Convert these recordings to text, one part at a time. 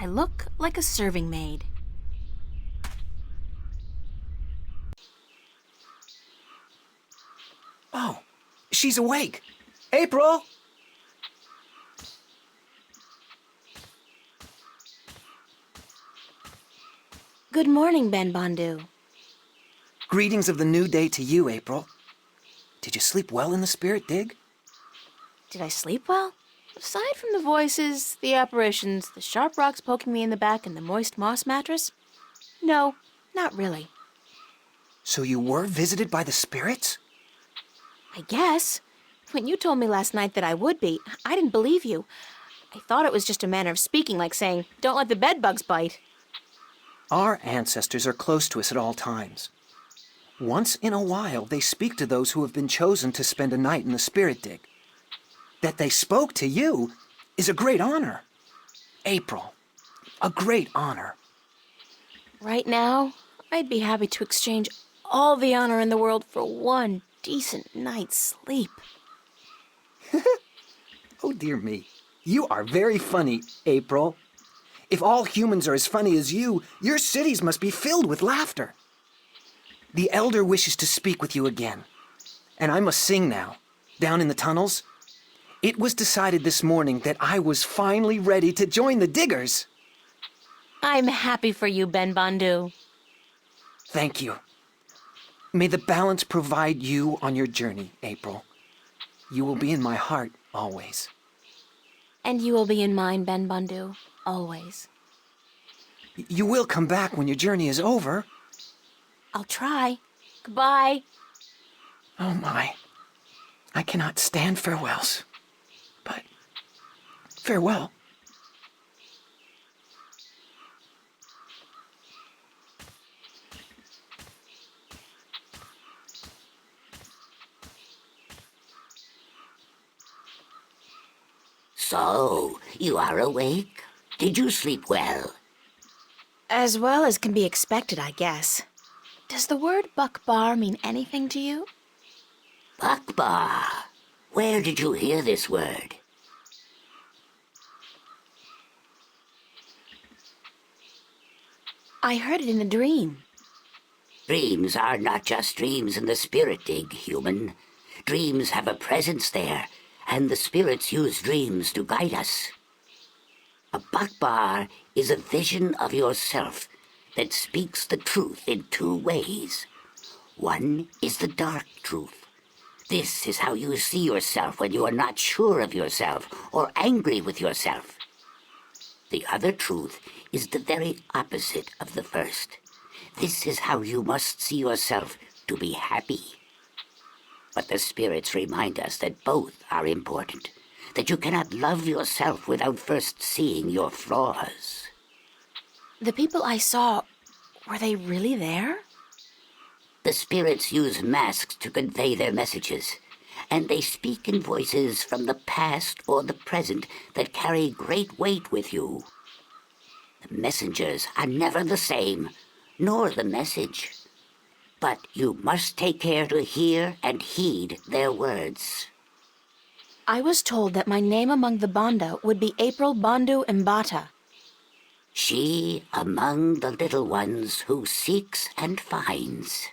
I look like a serving maid. Oh, she's awake. April! Good morning, Ben Bondu. Greetings of the new day to you, April. Did you sleep well in the spirit dig? Did I sleep well? Aside from the voices, the apparitions, the sharp rocks poking me in the back, and the moist moss mattress? No, not really. So you were visited by the spirits? I guess. When you told me last night that I would be, I didn't believe you. I thought it was just a manner of speaking, like saying, "Don't let the bedbugs bite." Our ancestors are close to us at all times. Once in a while, they speak to those who have been chosen to spend a night in the spirit dig. That they spoke to you is a great honor. April, a great honor. Right now, I'd be happy to exchange all the honor in the world for one decent night's sleep. Oh, dear me. You are very funny, April. If all humans are as funny as you, your cities must be filled with laughter. The Elder wishes to speak with you again. And I must sing now, down in the tunnels. It was decided this morning that I was finally ready to join the diggers. I'm happy for you, Ben Bondu. Thank you. May the balance provide you on your journey, April. You will be in my heart always. And you will be in mine, Ben Bondu, always. You will come back when your journey is over. I'll try. Goodbye. Oh my. I cannot stand farewells. But farewell. So, you are awake? Did you sleep well? As well as can be expected, I guess. Does the word Bakbar mean anything to you? Bakbar. Where did you hear this word? I heard it in a dream. Dreams are not just dreams in the spirit dig, human. Dreams have a presence there, and the spirits use dreams to guide us. A Bakbar is a vision of yourself that speaks the truth in two ways. One is the dark truth. This is how you see yourself when you are not sure of yourself or angry with yourself. The other truth is the very opposite of the first. This is how you must see yourself to be happy. But the spirits remind us that both are important, that you cannot love yourself without first seeing your flaws. The people I saw, were they really there? The spirits use masks to convey their messages, and they speak in voices from the past or the present that carry great weight with you. The messengers are never the same, nor the message. But you must take care to hear and heed their words. I was told that my name among the Banda would be April Bondu Mbata. She among the little ones who seeks and finds.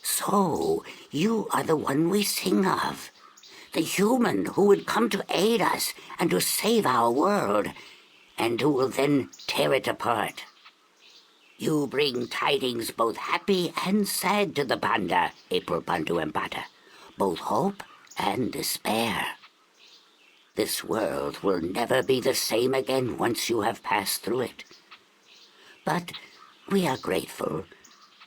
So, you are the one we sing of. The human who would come to aid us and to save our world, and who will then tear it apart. You bring tidings both happy and sad to the Banda, April Bondu Mbata, both hope and despair. This world will never be the same again once you have passed through it. But we are grateful,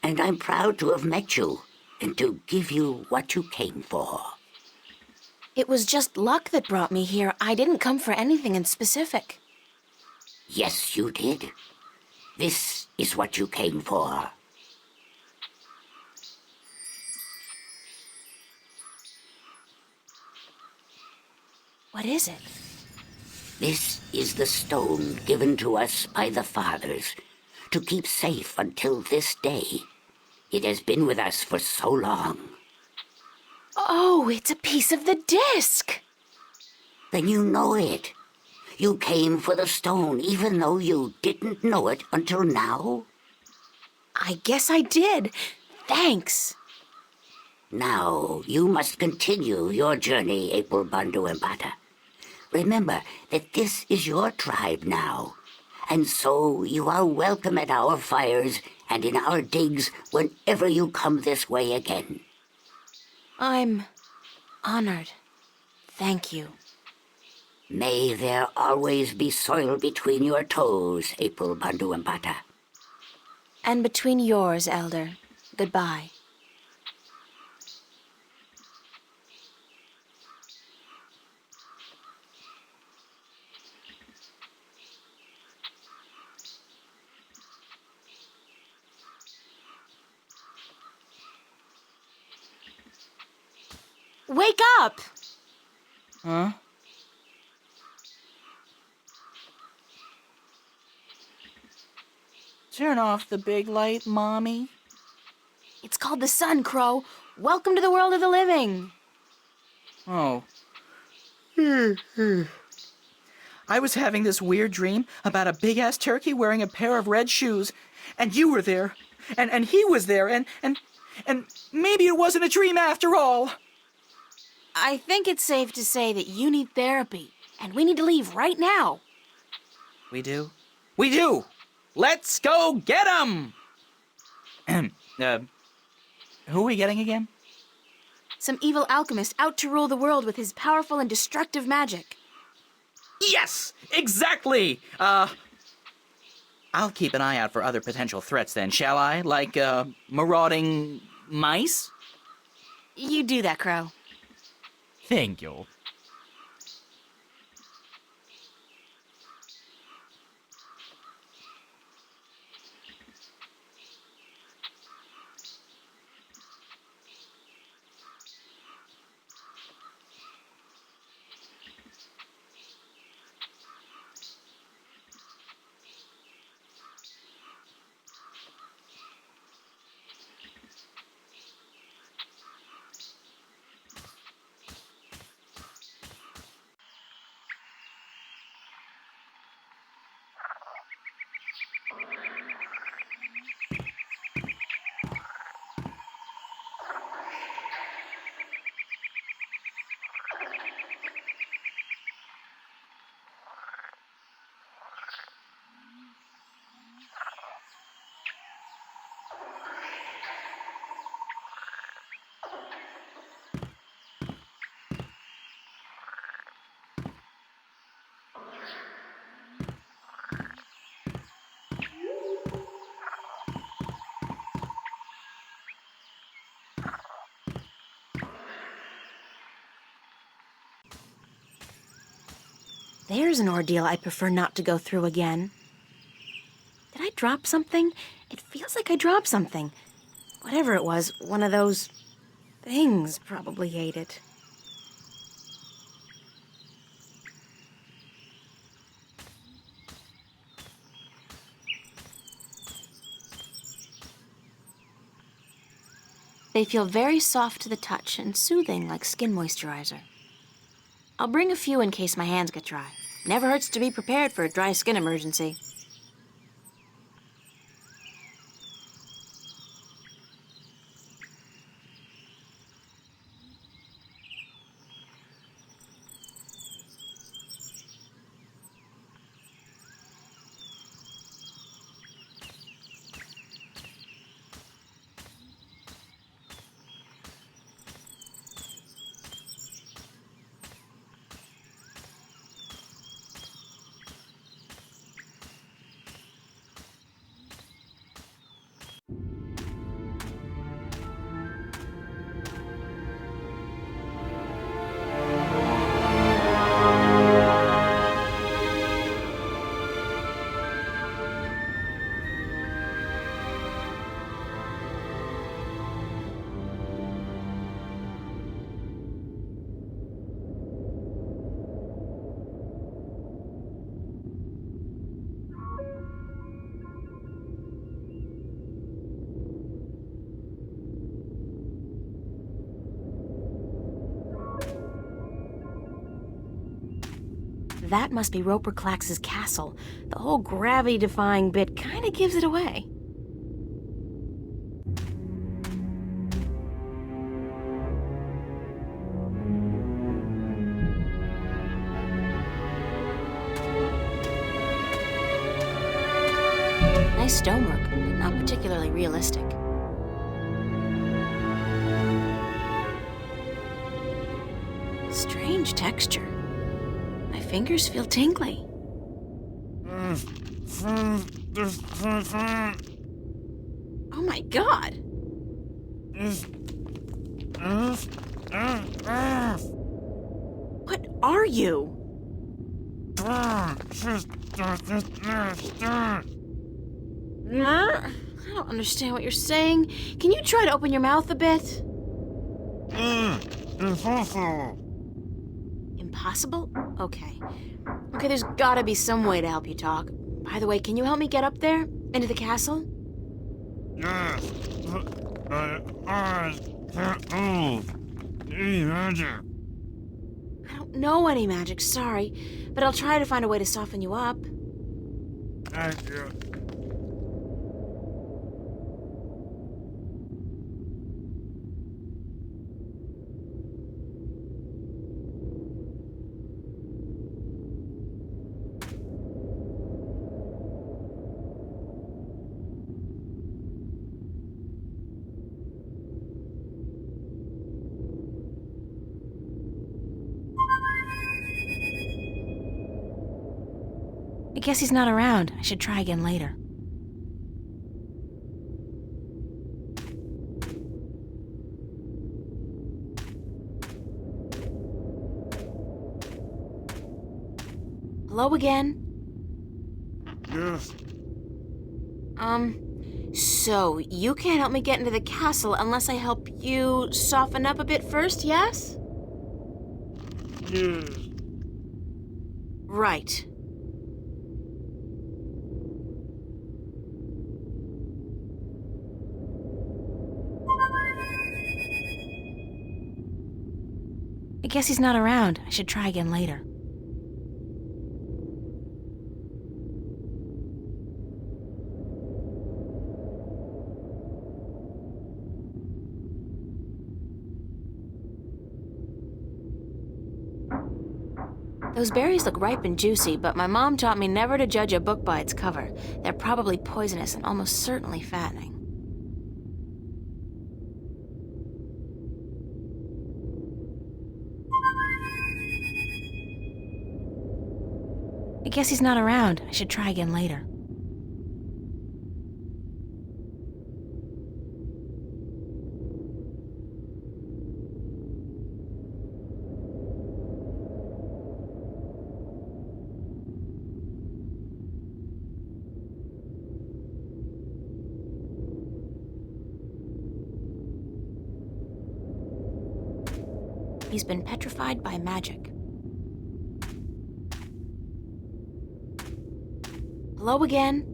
and I'm proud to have met you and to give you what you came for. It was just luck that brought me here. I didn't come for anything in specific. Yes, you did. This is what you came for. What is it? This is the stone given to us by the fathers to keep safe until this day. It has been with us for so long. Oh, it's a piece of the disc! Then you know it. You came for the stone, even though you didn't know it until now? I guess I did. Thanks. Now, you must continue your journey, April Bandu Empata. Remember that this is your tribe now, and so you are welcome at our fires and in our digs whenever you come this way again. I'm honored. Thank you. May there always be soil between your toes, April Bandu Empata. And between yours, Elder. Goodbye. Wake up! Huh? Turn off the big light, Mommy. It's called the sun, Crow. Welcome to the world of the living. Oh. I was having this weird dream about a big-ass turkey wearing a pair of red shoes, and you were there, and he was there, and maybe it wasn't a dream after all. I think it's safe to say that you need therapy, and we need to leave right now. We do? We do! Let's go get 'em! Who are we getting again? Some evil alchemist out to rule the world with his powerful and destructive magic. Yes! Exactly! I'll keep an eye out for other potential threats then, shall I? Like, marauding mice? You do that, Crow. Thank you. There's an ordeal I prefer not to go through again. Did I drop something? It feels like I dropped something. Whatever it was, one of those things probably ate it. They feel very soft to the touch and soothing like skin moisturizer. I'll bring a few in case my hands get dry. Never hurts to be prepared for a dry skin emergency. that must be Roper Clax's castle. The whole gravity-defying bit kind of gives it away. Nice stonework, but not particularly realistic. Strange texture. My fingers feel tingly. Oh my god! What are you? I don't understand what you're saying. Can you try to open your mouth a bit? Impossible? Okay. Okay, there's gotta be some way to help you talk. By the way, can you help me get up there? Into the castle? Yes, but my eyes can't move. Any magic? I don't know any magic, sorry. But I'll try to find a way to soften you up. Thank you. I guess he's not around. I should try again later. Hello again? Yes, So you can't help me get into the castle unless I help you soften up a bit first, yes? yes. Right. I guess he's not around. I should try again later. Those berries look ripe and juicy, but my mom taught me never to judge a book by its cover. They're probably poisonous and almost certainly fattening. I guess he's not around. I should try again later. He's been petrified by magic. Hello again?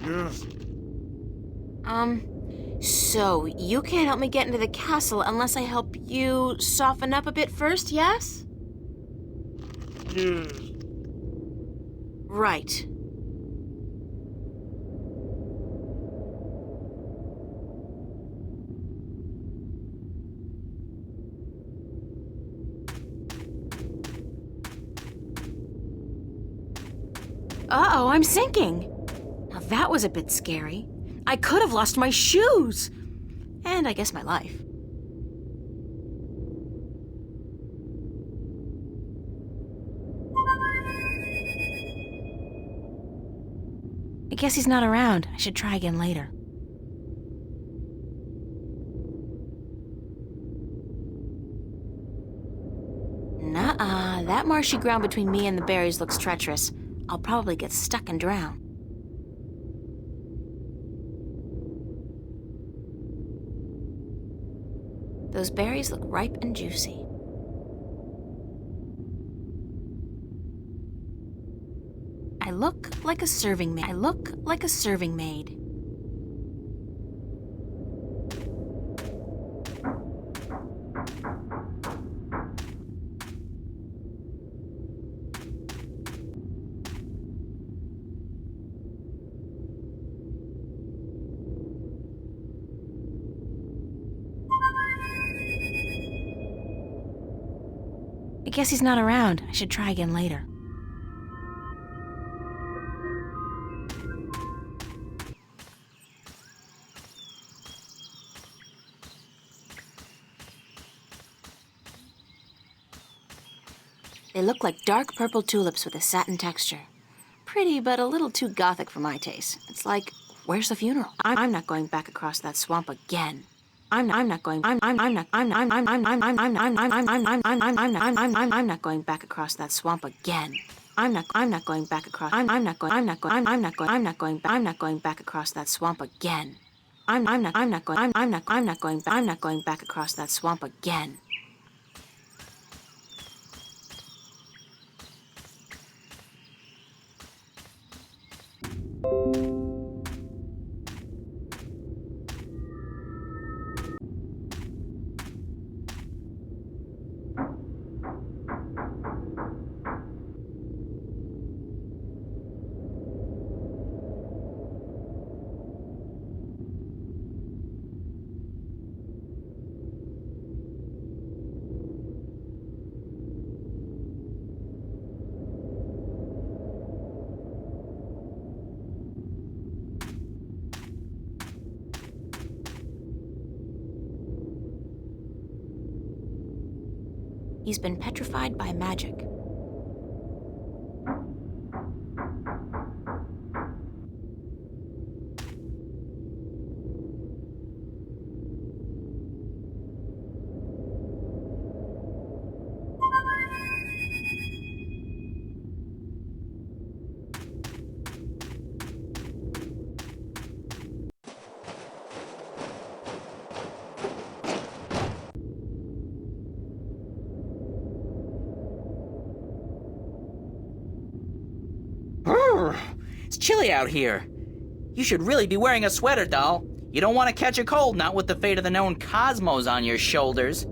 Yes, So you can't help me get into the castle unless I help you soften up a bit first, yes? yes. Right. Uh-oh, I'm sinking. Now that was a bit scary. I could have lost my shoes. And I guess my life. I guess he's not around. I should try again later. Nuh-uh, that marshy ground between me and the berries looks treacherous. I'll probably get stuck and drown. Those berries look ripe and juicy. I look like a serving maid. I look like a serving maid. I guess he's not around. I should try again later. They look like dark purple tulips with a satin texture. Pretty, but a little too gothic for my taste. It's like, where's the funeral? I'm not going back across that swamp again. I'm not going back across that swamp again. I'm not going back across that swamp again. I'm not going back across that swamp again. He's been petrified by magic. It's chilly out here. You should really be wearing a sweater, doll. You don't want to catch a cold, not with the fate of the known cosmos on your shoulders.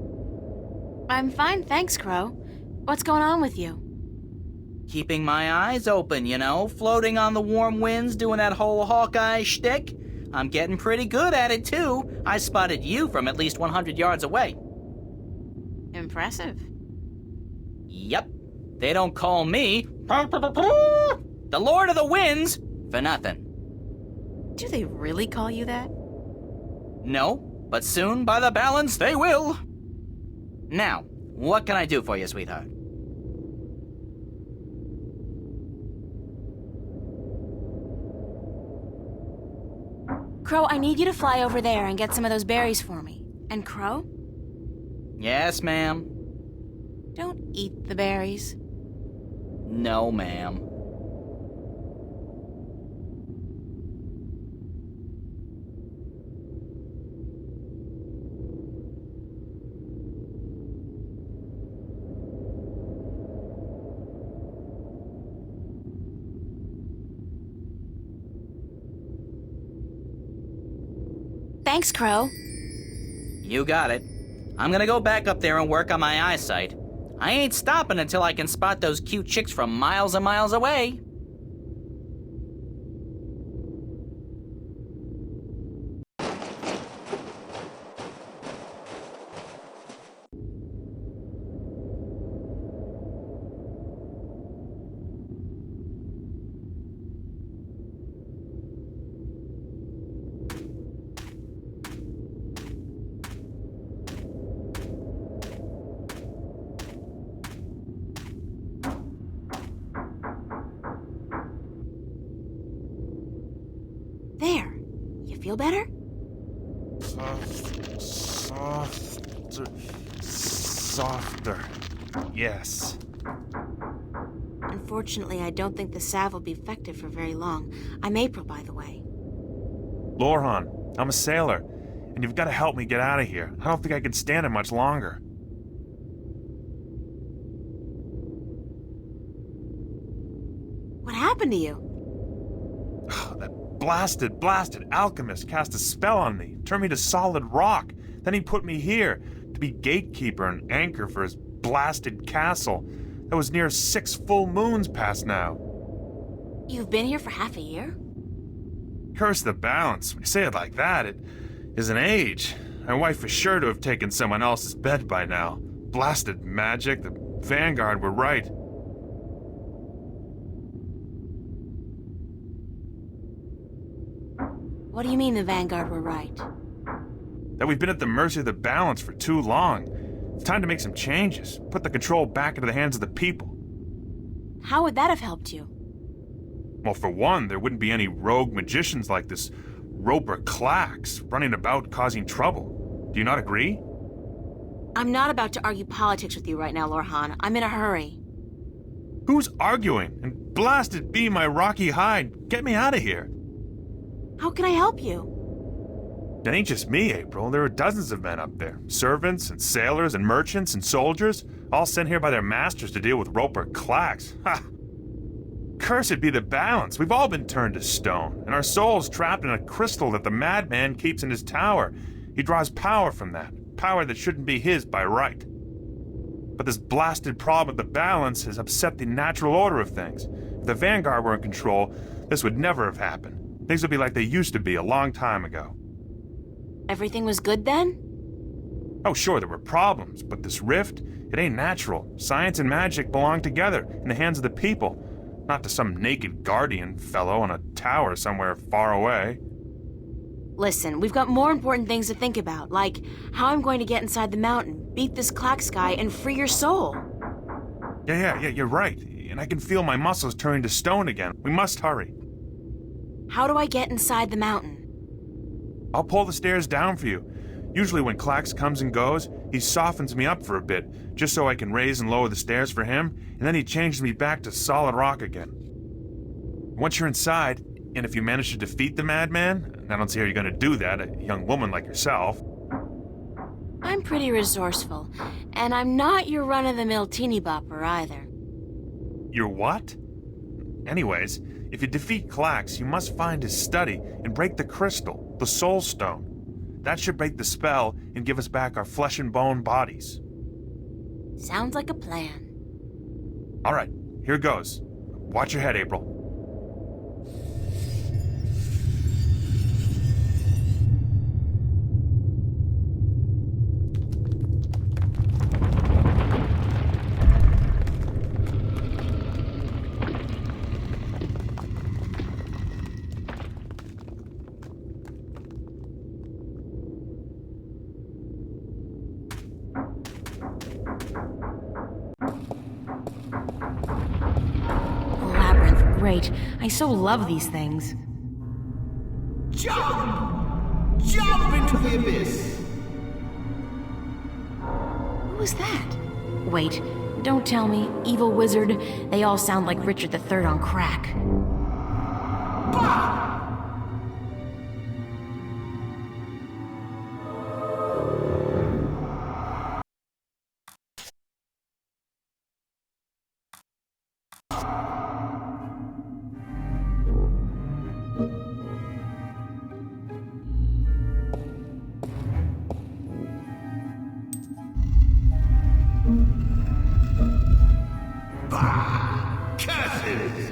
I'm fine, thanks, Crow. What's going on with you? Keeping my eyes open, you know, floating on the warm winds, doing that whole Hawkeye shtick. I'm getting pretty good at it, too. I spotted you from at least 100 yards away. Impressive. Yep. They don't call me the Lord of the Winds for nothing. Do they really call you that? No, but soon, by the balance, they will. Now, what can I do for you, sweetheart? Crow, I need you to fly over there and get some of those berries for me. And Crow, Yes, ma'am. don't eat the berries. No, ma'am. Thanks, Crow. You got it. I'm gonna go back up there and work on my eyesight. I ain't stopping until I can spot those cute chicks from miles and miles away. There. You feel better? Softer. Yes. Unfortunately, I don't think the salve will be effective for very long. I'm April, by the way. Lorhan, I'm a sailor, and you've got to help me get out of here. I don't think I can stand it much longer. What happened to you? That blasted alchemist cast a spell on me, turned me to solid rock. Then he put me here to be gatekeeper and anchor for his blasted castle that was near 6 full moons past now. You've been here for half a year? Curse the balance. When you say it like that, it is an age. My wife is sure to have taken someone else's bed by now. Blasted magic, the Vanguard were right. What do you mean the Vanguard were right? That we've been at the mercy of the balance for too long. It's time to make some changes. Put the control back into the hands of the people. How would that have helped you? Well, for one, there wouldn't be any rogue magicians like this Roper Clax running about causing trouble. Do you not agree? I'm not about to argue politics with you right now, Lorhan. I'm in a hurry. Who's arguing? And blasted be my rocky hide. Get me out of here. How can I help you? It ain't just me, April. There are dozens of men up there. Servants and sailors and merchants and soldiers, all sent here by their masters to deal with Roper Clax. Ha! Cursed be the balance. We've all been turned to stone, and our souls trapped in a crystal that the madman keeps in his tower. He draws power from that, power that shouldn't be his by right. But this blasted problem with the balance has upset the natural order of things. If the Vanguard were in control, this would never have happened. Things would be like they used to be a long time ago. Everything was good then? Oh, sure, there were problems, but this rift, it ain't natural. Science and magic belong together in the hands of the people, not to some naked guardian fellow on a tower somewhere far away. Listen, we've got more important things to think about, like how I'm going to get inside the mountain, beat this Clax guy, and free your soul. Yeah, you're right. And I can feel my muscles turning to stone again. We must hurry. How do I get inside the mountain? I'll pull the stairs down for you. Usually when Clax comes and goes, he softens me up for a bit, just so I can raise and lower the stairs for him, and then he changes me back to solid rock again. Once you're inside, and if you manage to defeat the madman, and I don't see how you're going to do that, a young woman like yourself. I'm pretty resourceful, and I'm not your run-of-the-mill teeny bopper either. You're what? Anyways, if you defeat Clax, you must find his study and break the crystal, the Soul Stone. That should break the spell and give us back our flesh and bone bodies. Sounds like a plan. All right, here goes. Watch your head, April. Great. I so love these things. Jump! Jump into the abyss! Who was that? Wait, don't tell me. Evil wizard. They all sound like Richard III on crack. Bah! Curses!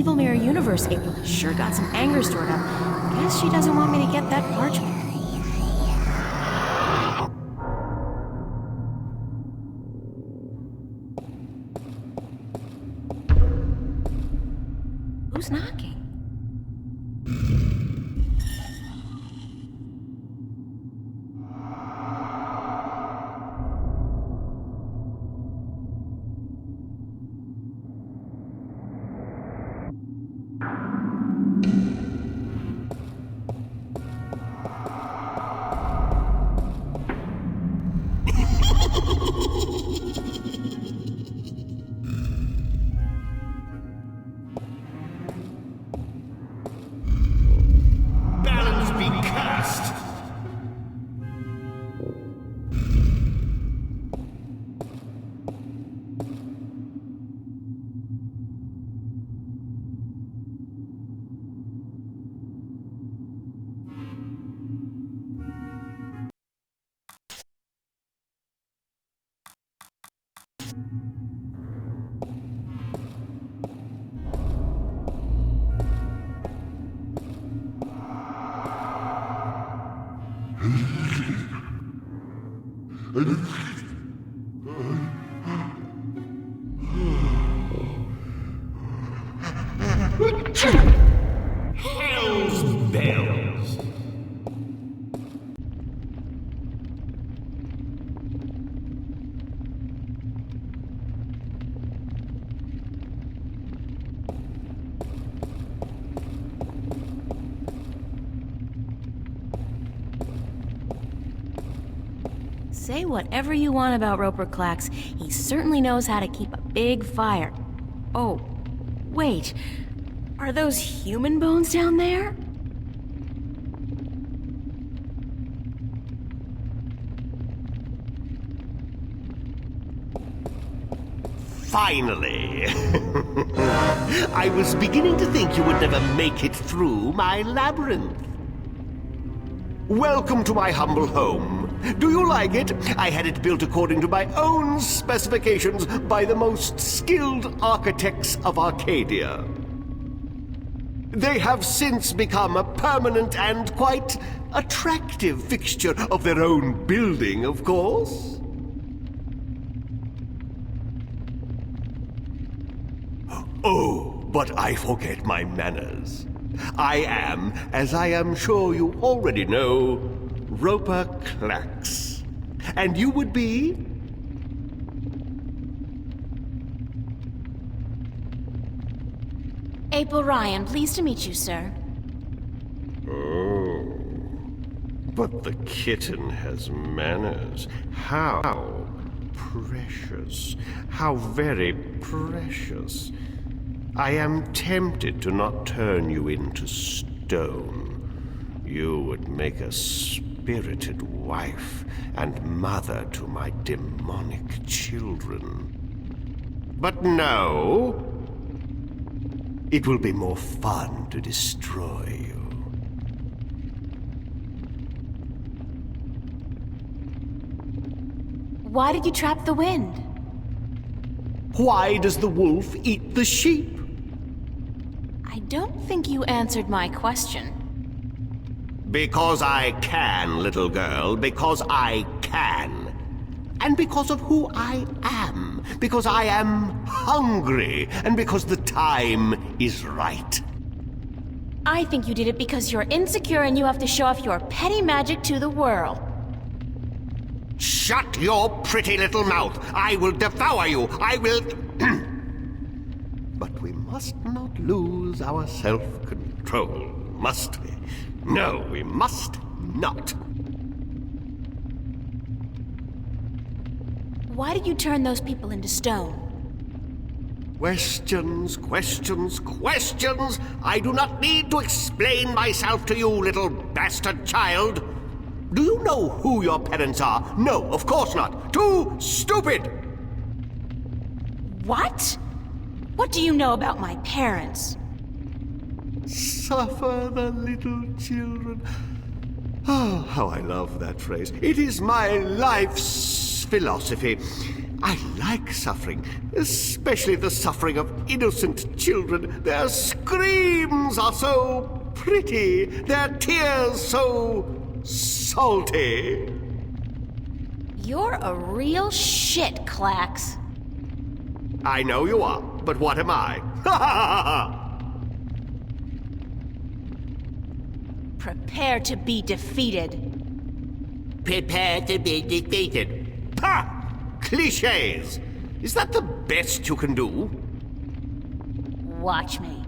evil mirror universe, April has sure got some anger stored up. Guess she doesn't want me to get that parchment. Who's knocking? Balance be cast. Hell's bells. Say whatever you want about Roper Klacks, he certainly knows how to keep a big fire. Oh, wait. Are those human bones down there? Finally! I was beginning to think you would never make it through my labyrinth. Welcome to my humble home. Do you like it? I had it built according to my own specifications by the most skilled architects of Arcadia. They have since become a permanent and quite attractive fixture of their own building, of course. Oh, but I forget my manners. I am, as I am sure you already know, Roper Klacks. And you would be? April Ryan, pleased to meet you, sir. Oh, but the kitten has manners. How precious. How very precious. I am tempted to not turn you into stone. You would make a spirited wife and mother to my demonic children. But no, it will be more fun to destroy you. Why did you trap the wind? Why does the wolf eat the sheep? I don't think you answered my question. Because I can, little girl, because I can. And because of who I am. Because I am hungry. And because the time is right. I think you did it because you're insecure and you have to show off your petty magic to the world. Shut your pretty little mouth. I will devour you. I will... But we must not lose our self-control, must we? No, we must not. Why did you turn those people into stone? Questions, questions, questions! I do not need to explain myself to you, little bastard child. Do you know who your parents are? No, of course not. Too stupid! What? What do you know about my parents? Suffer the little children. Oh, how I love that phrase. It is my life's philosophy. I like suffering, especially the suffering of innocent children. Their screams are so pretty, their tears so salty. You're a real shit, Clax. I know you are, but what am I? Ha ha ha! Prepare to be defeated. Prepare to be defeated. Ha! Clichés! Is that the best you can do? Watch me.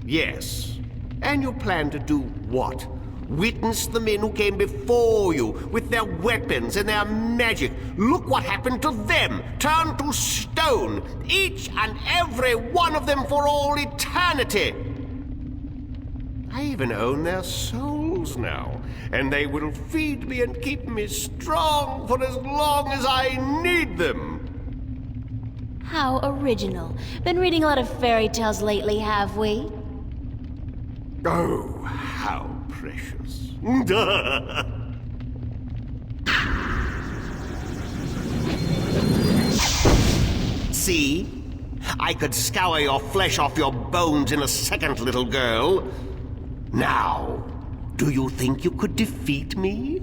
Yes. And you plan to do what? Witness the men who came before you with their weapons and their magic. Look what happened to them. Turned to stone. Each and every one of them for all eternity. I even own their souls now. And they will feed me and keep me strong for as long as I need them. How original. Been reading a lot of fairy tales lately, have we? Oh, how precious. See? I could scour your flesh off your bones in a second, little girl. Now, do you think you could defeat me?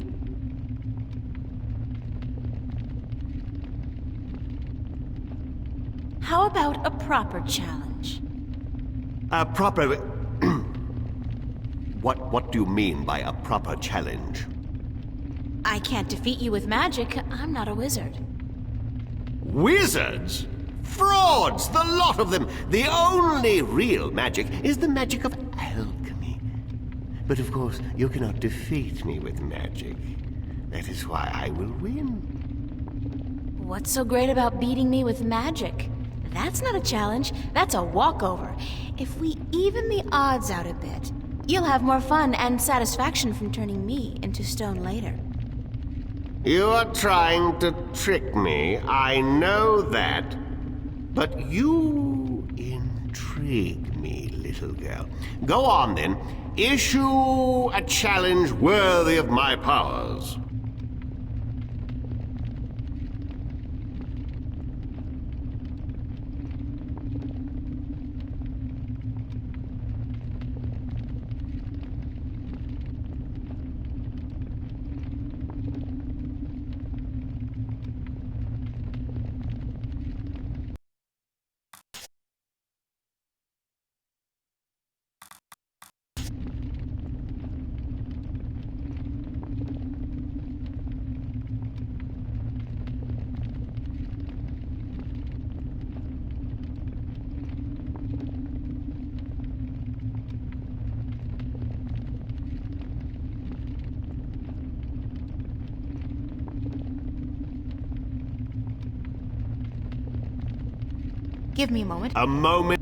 How about a proper challenge? A proper... What do you mean by a proper challenge? I can't defeat you with magic. I'm not a wizard. Wizards? Frauds, the lot of them. The only real magic is the magic of alchemy. But of course, you cannot defeat me with magic. That is why I will win. What's so great about beating me with magic? That's not a challenge. That's a walkover. If we even the odds out a bit, you'll have more fun and satisfaction from turning me into stone later. You are trying to trick me, I know that. But you intrigue me, little girl. Go on then. Issue a challenge worthy of my powers. Give me a moment. A moment.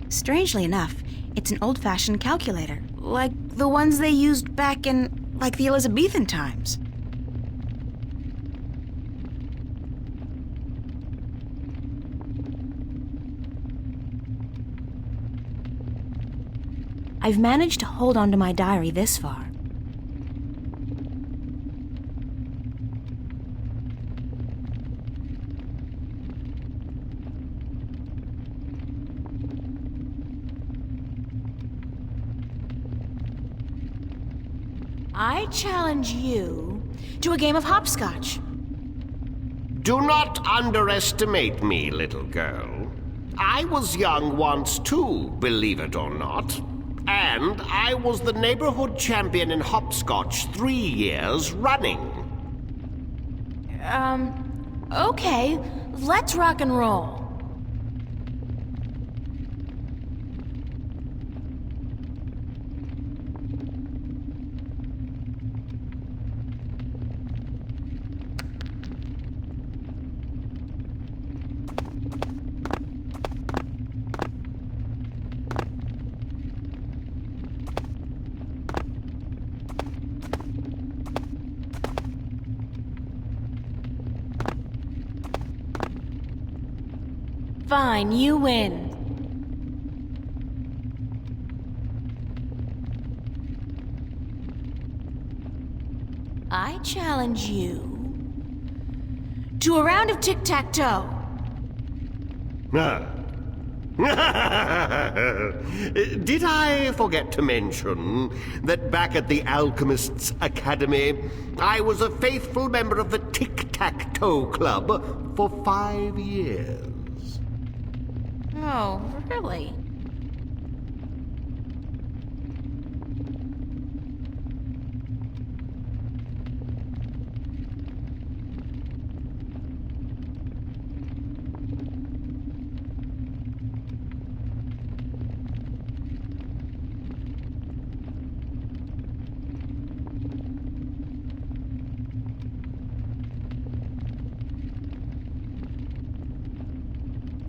Strangely enough, it's an old-fashioned calculator, like the ones they used back in, like, the Elizabethan times. I've managed to hold on to my diary this far. I challenge you to a game of hopscotch. Do not underestimate me, little girl. I was young once too, believe it or not. And I was the neighborhood champion in hopscotch 3 years running. Okay, let's rock and roll. Fine, you win. I challenge you to a round of tic-tac-toe. Ah. Did I forget to mention that back at the Alchemists' Academy, I was a faithful member of the Tic-Tac-Toe Club for 5 years? Oh, really?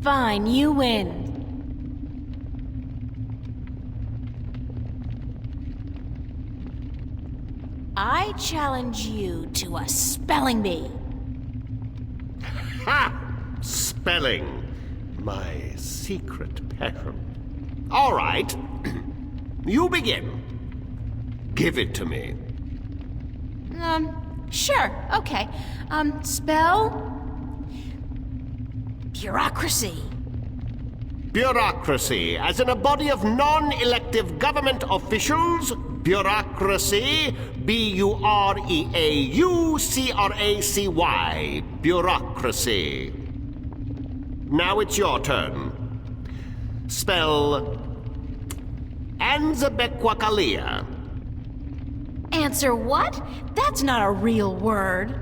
Fine, you win. I challenge you to a spelling bee. Ha! Spelling. My secret passion. All right. You begin. Give it to me. Sure, okay. Spell... bureaucracy. Bureaucracy, as in a body of non-elective government officials. Bureaucracy. B-U-R-E-A-U-C-R-A-C-Y. Bureaucracy. Now it's your turn. Spell Anzabequakalia. Answer what? That's not a real word.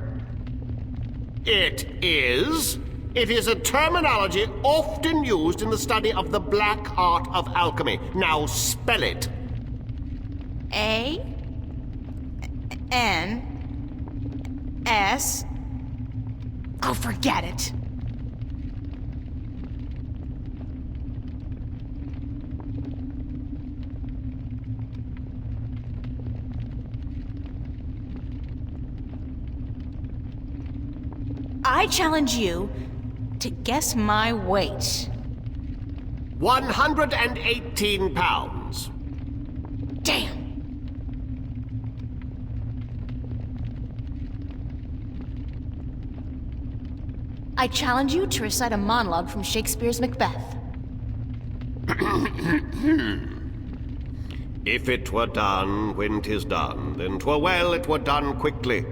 It is. It is a terminology often used in the study of the black art of alchemy. Now spell it. A-N-S... Oh, forget it. I challenge you to guess my weight. 118 pounds. Damn. I challenge you to recite a monologue from Shakespeare's Macbeth. If it were done when 'tis done, then 'twere well it were done quickly.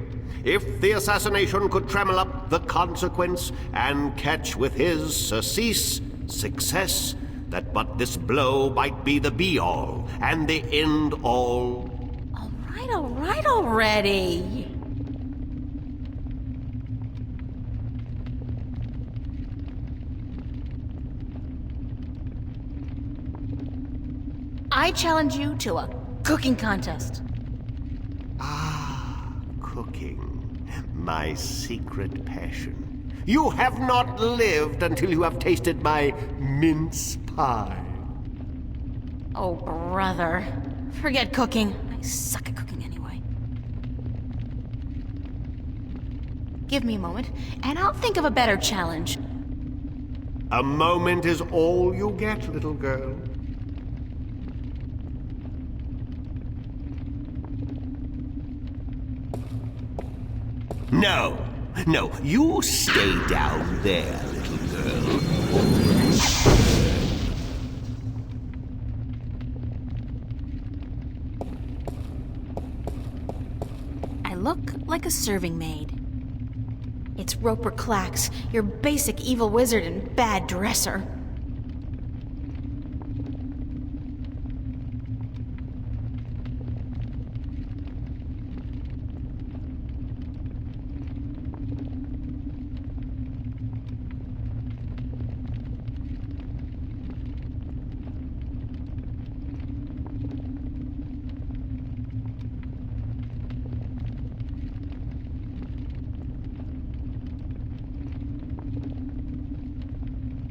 If the assassination could trammel up the consequence, and catch with his surcease success, that but this blow might be the be-all, and the end-all. All right already. I challenge you to a cooking contest. Cooking. My secret passion. You have not lived until you have tasted my mince pie. Oh, brother. Forget cooking. I suck at cooking anyway. Give me a moment, and I'll think of a better challenge. A moment is all you get, little girl. No, you stay down there, little girl. I look like a serving maid. It's Roper Clax, your basic evil wizard and bad dresser.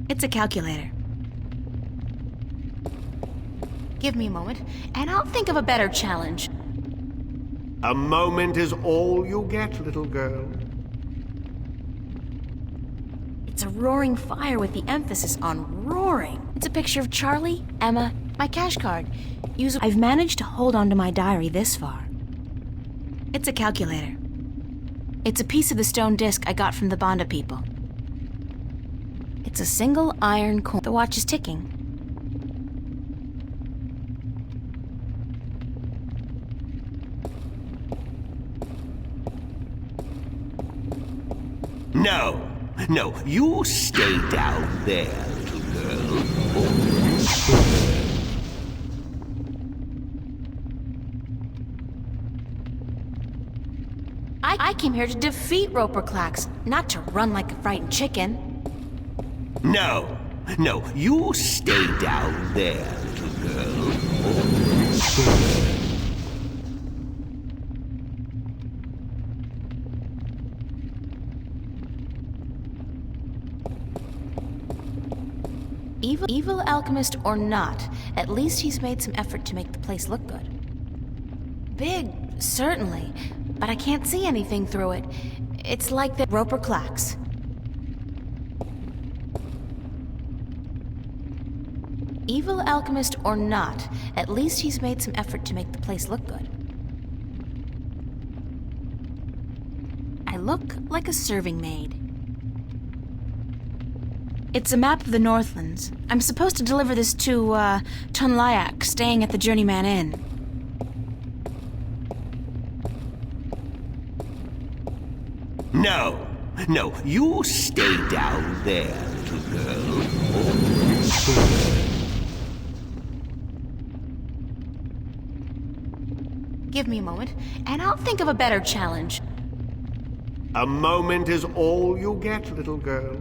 It's a calculator. Give me a moment, and I'll think of a better challenge. A moment is all you get, little girl. It's a roaring fire with the emphasis on roaring. It's a picture of Charlie, Emma, my cash card. I've managed to hold on to my diary this far. It's a calculator. It's a piece of the stone disc I got from the Banda people. It's a single iron coin. The watch is ticking. No, no, you stay down there, little girl. I came here to defeat Roper Klacks, not to run like a frightened chicken. No, no, you stay down there, little girl. Evil alchemist or not, at least he's made some effort to make the place look good. Big, certainly, but I can't see anything through it. It's like the Roper Klacks. Evil alchemist or not, at least he's made some effort to make the place look good. I look like a serving maid. It's a map of the Northlands. I'm supposed to deliver this to, Tonlyak, staying at the Journeyman Inn. No, no, you stay down there, little girl. Give me a moment, and I'll think of a better challenge. A moment is all you get, little girl.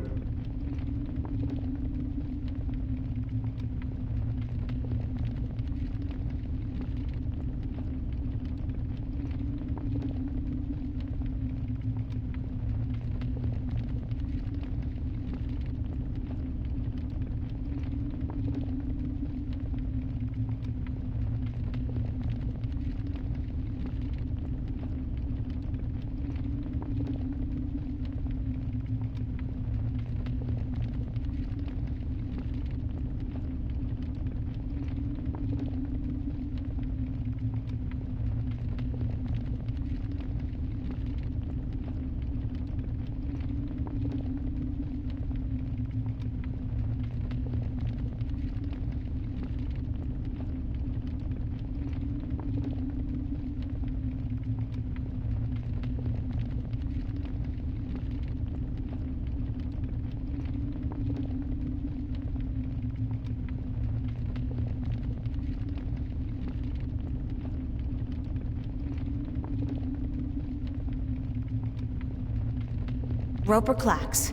Roper Klacks.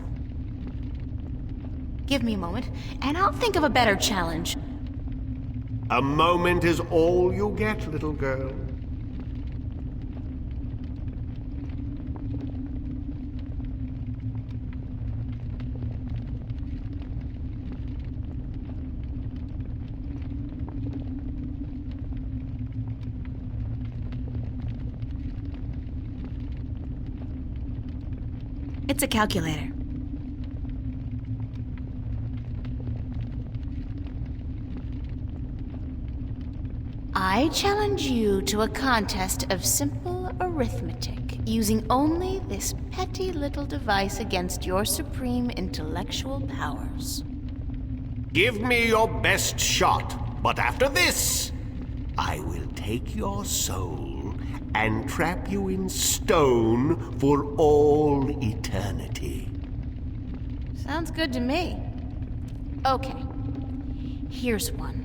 Give me a moment, and I'll think of a better challenge. A moment is all you get, little girl. It's a calculator. I challenge you to a contest of simple arithmetic, using only this petty little device against your supreme intellectual powers. Give me your best shot, but after this, I will take your soul and trap you in stone for all eternity. Sounds good to me. Okay, here's one.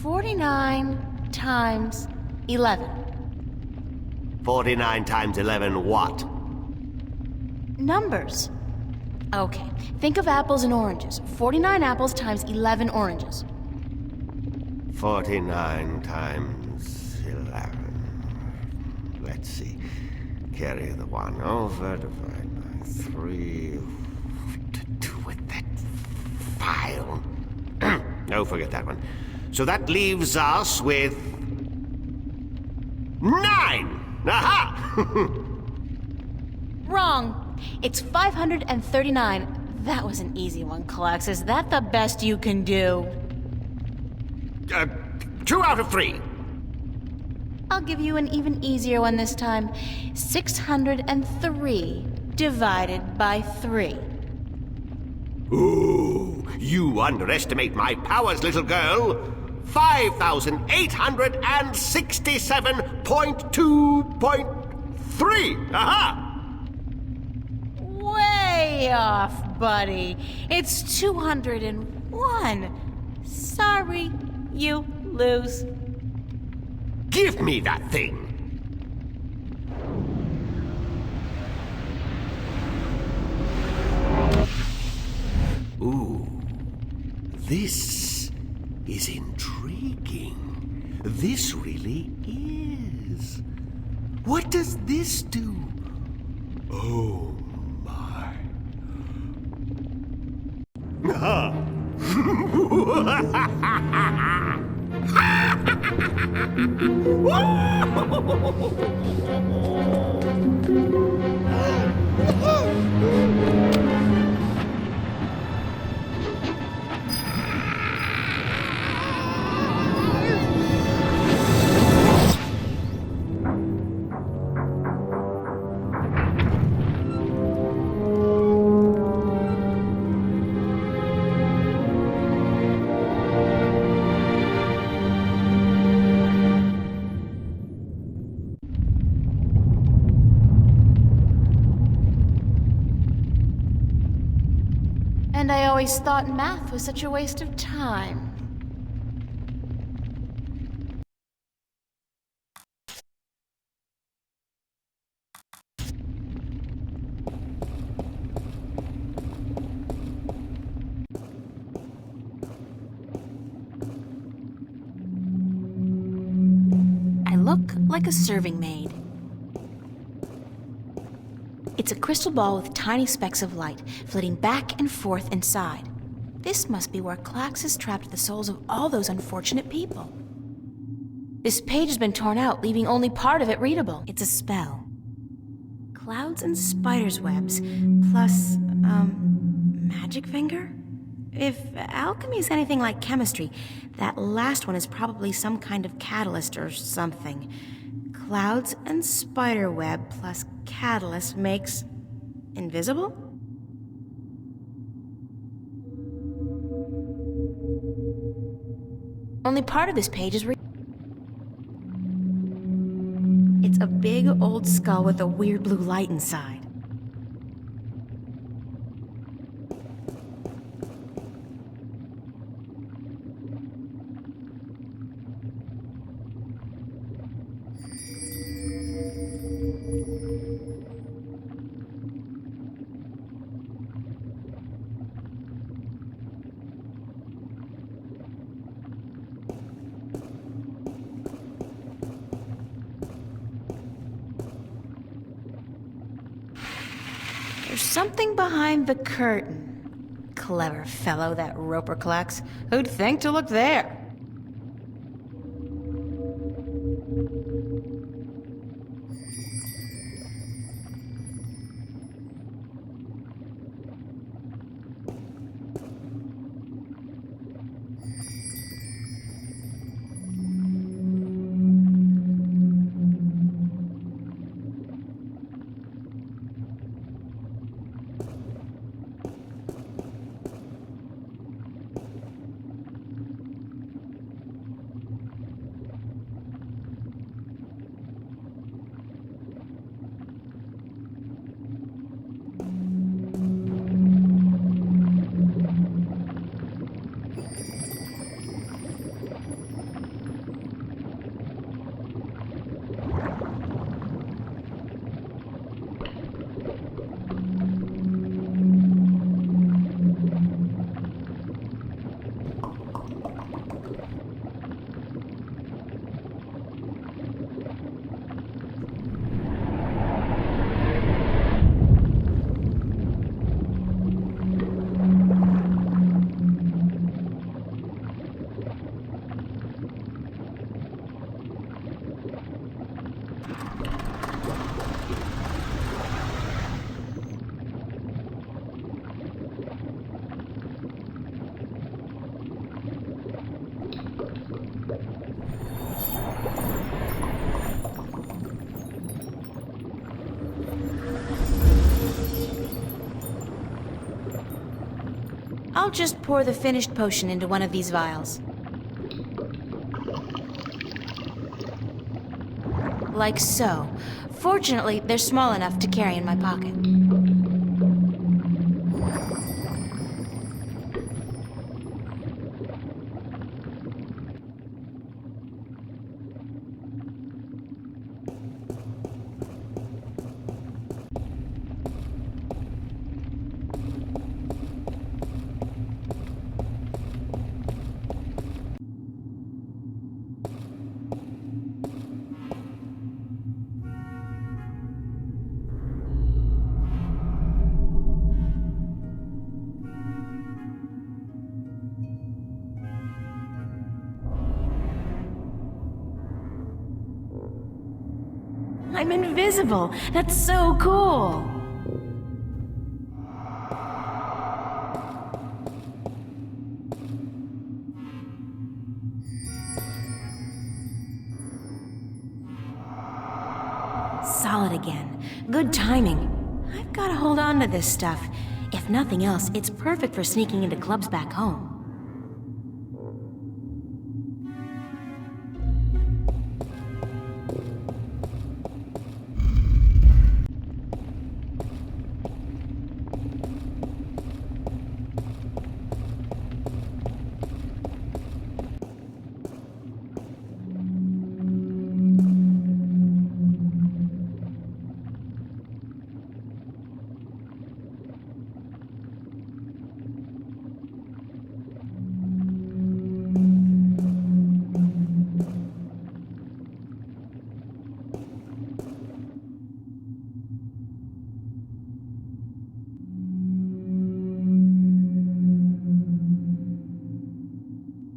49 times 11. 49 times 11 what? Numbers. Okay, think of apples and oranges. 49 apples times 11 oranges. 49 times 11. Let's see. Carry the 1 over, divide by 3. What to do with that file? Oh, forget that one. So that leaves us with 9! Aha! Wrong. It's 539. That was an easy one, Klacks. Is that the best you can do? 2 out of 3. I'll give you an even easier one this time. 603 divided by 3. Ooh, you underestimate my powers, little girl. 5,867.2.3. Aha! Way off, buddy. It's 201. Sorry, you lose. Give me that thing. Ooh, this is intriguing. This really is. What does this do? Oh, my. And I always thought math was such a waste of time. I look like a serving maid. It's a crystal ball with tiny specks of light, flitting back and forth inside. This must be where Klax has trapped the souls of all those unfortunate people. This page has been torn out, leaving only part of it readable. It's a spell. Clouds and spiders' webs, plus, magic finger? If alchemy is anything like chemistry, that last one is probably some kind of catalyst or something. Clouds and spider web plus catalyst makes invisible? Only part of this page is It's a big old skull with a weird blue light inside. There's something behind the curtain. Clever fellow, that Roper Klax. Who'd think to look there? I'll just pour the finished potion into one of these vials. Like so. Fortunately, they're small enough to carry in my pocket. I'm invisible. That's so cool. Solid again. Good timing. I've got to hold on to this stuff. If nothing else, it's perfect for sneaking into clubs back home.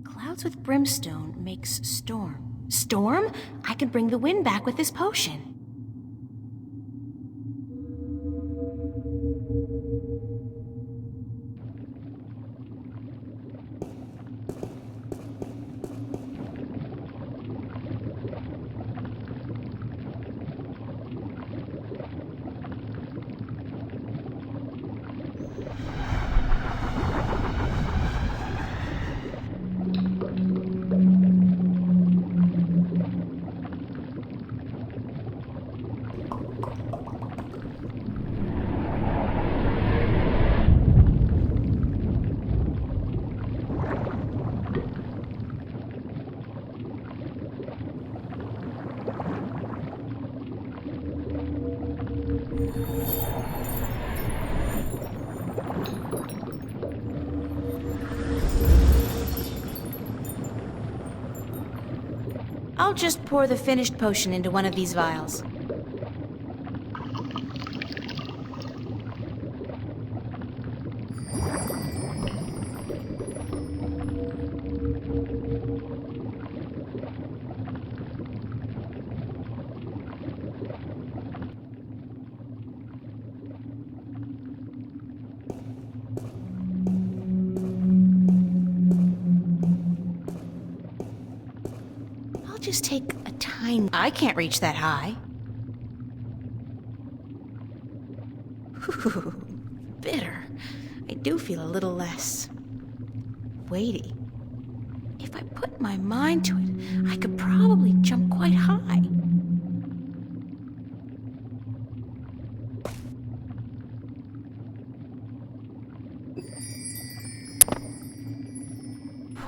Clouds with brimstone makes storm. Storm? I could bring the wind back with this potion. I'll just pour the finished potion into one of these vials. Just take a tiny... I can't reach that high. Ooh, bitter. I do feel a little less weighty. If I put my mind to it, I could probably jump quite high.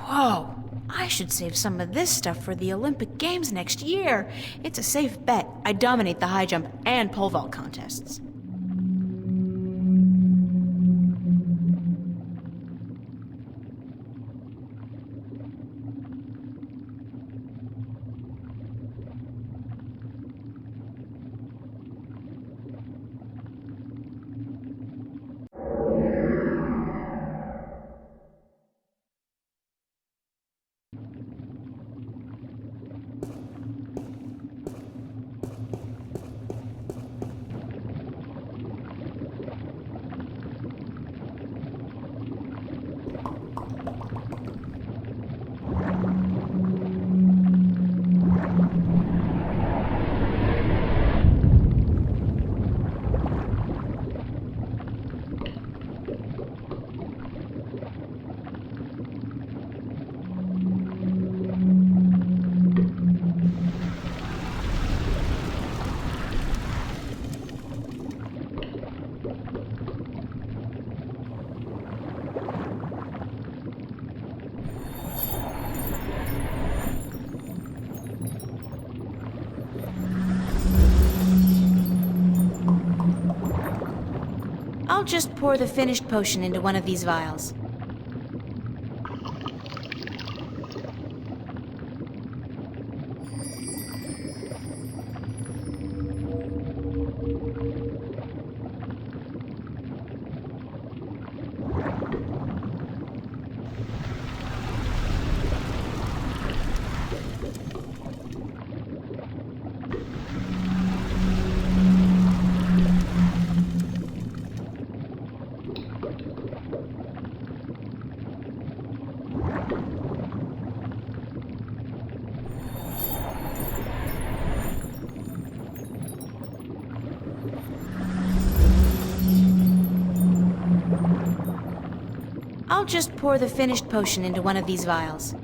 Whoa. I should save some of this stuff for the Olympic Games next year. It's a safe bet. I dominate the high jump and pole vault contests. just pour the finished potion into one of these vials. I'll just pour the finished potion into one of these vials.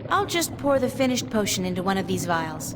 I'll just pour the finished potion into one of these vials.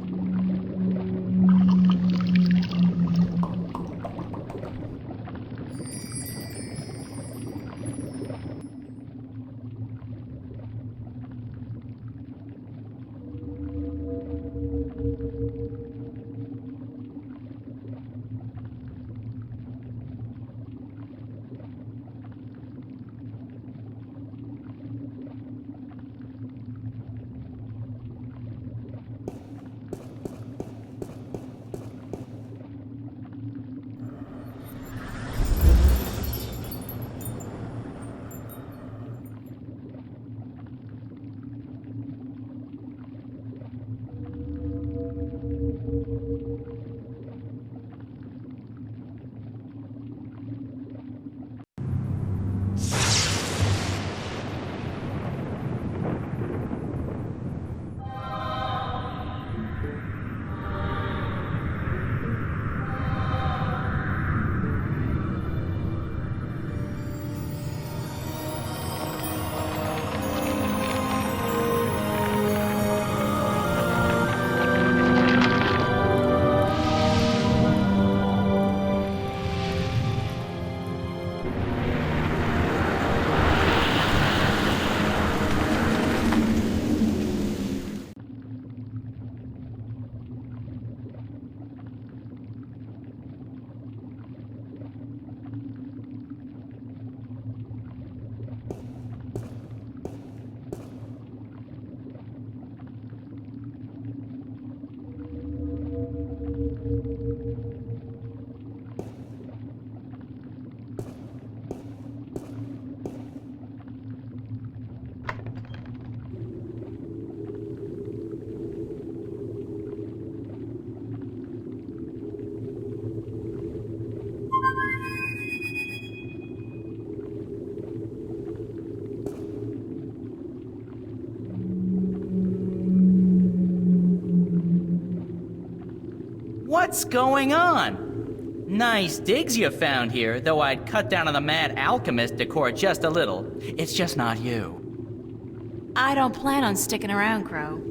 What's going on? Nice digs you found here, though I'd cut down on the mad alchemist decor just a little. It's just not you. I don't plan on sticking around, Crow.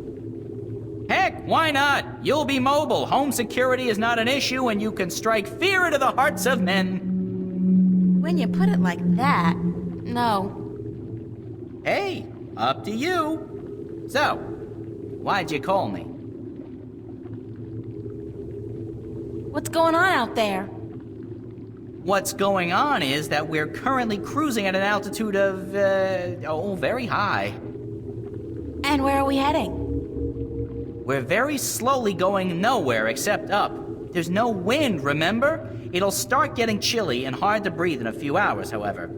Heck, why not? You'll be mobile. Home security is not an issue, and you can strike fear into the hearts of men. When you put it like that, no. Hey, up to you. So, why'd you call me? What's going on out there? What's going on is that we're currently cruising at an altitude of, very high. And where are we heading? We're very slowly going nowhere except up. There's no wind, remember? It'll start getting chilly and hard to breathe in a few hours, however.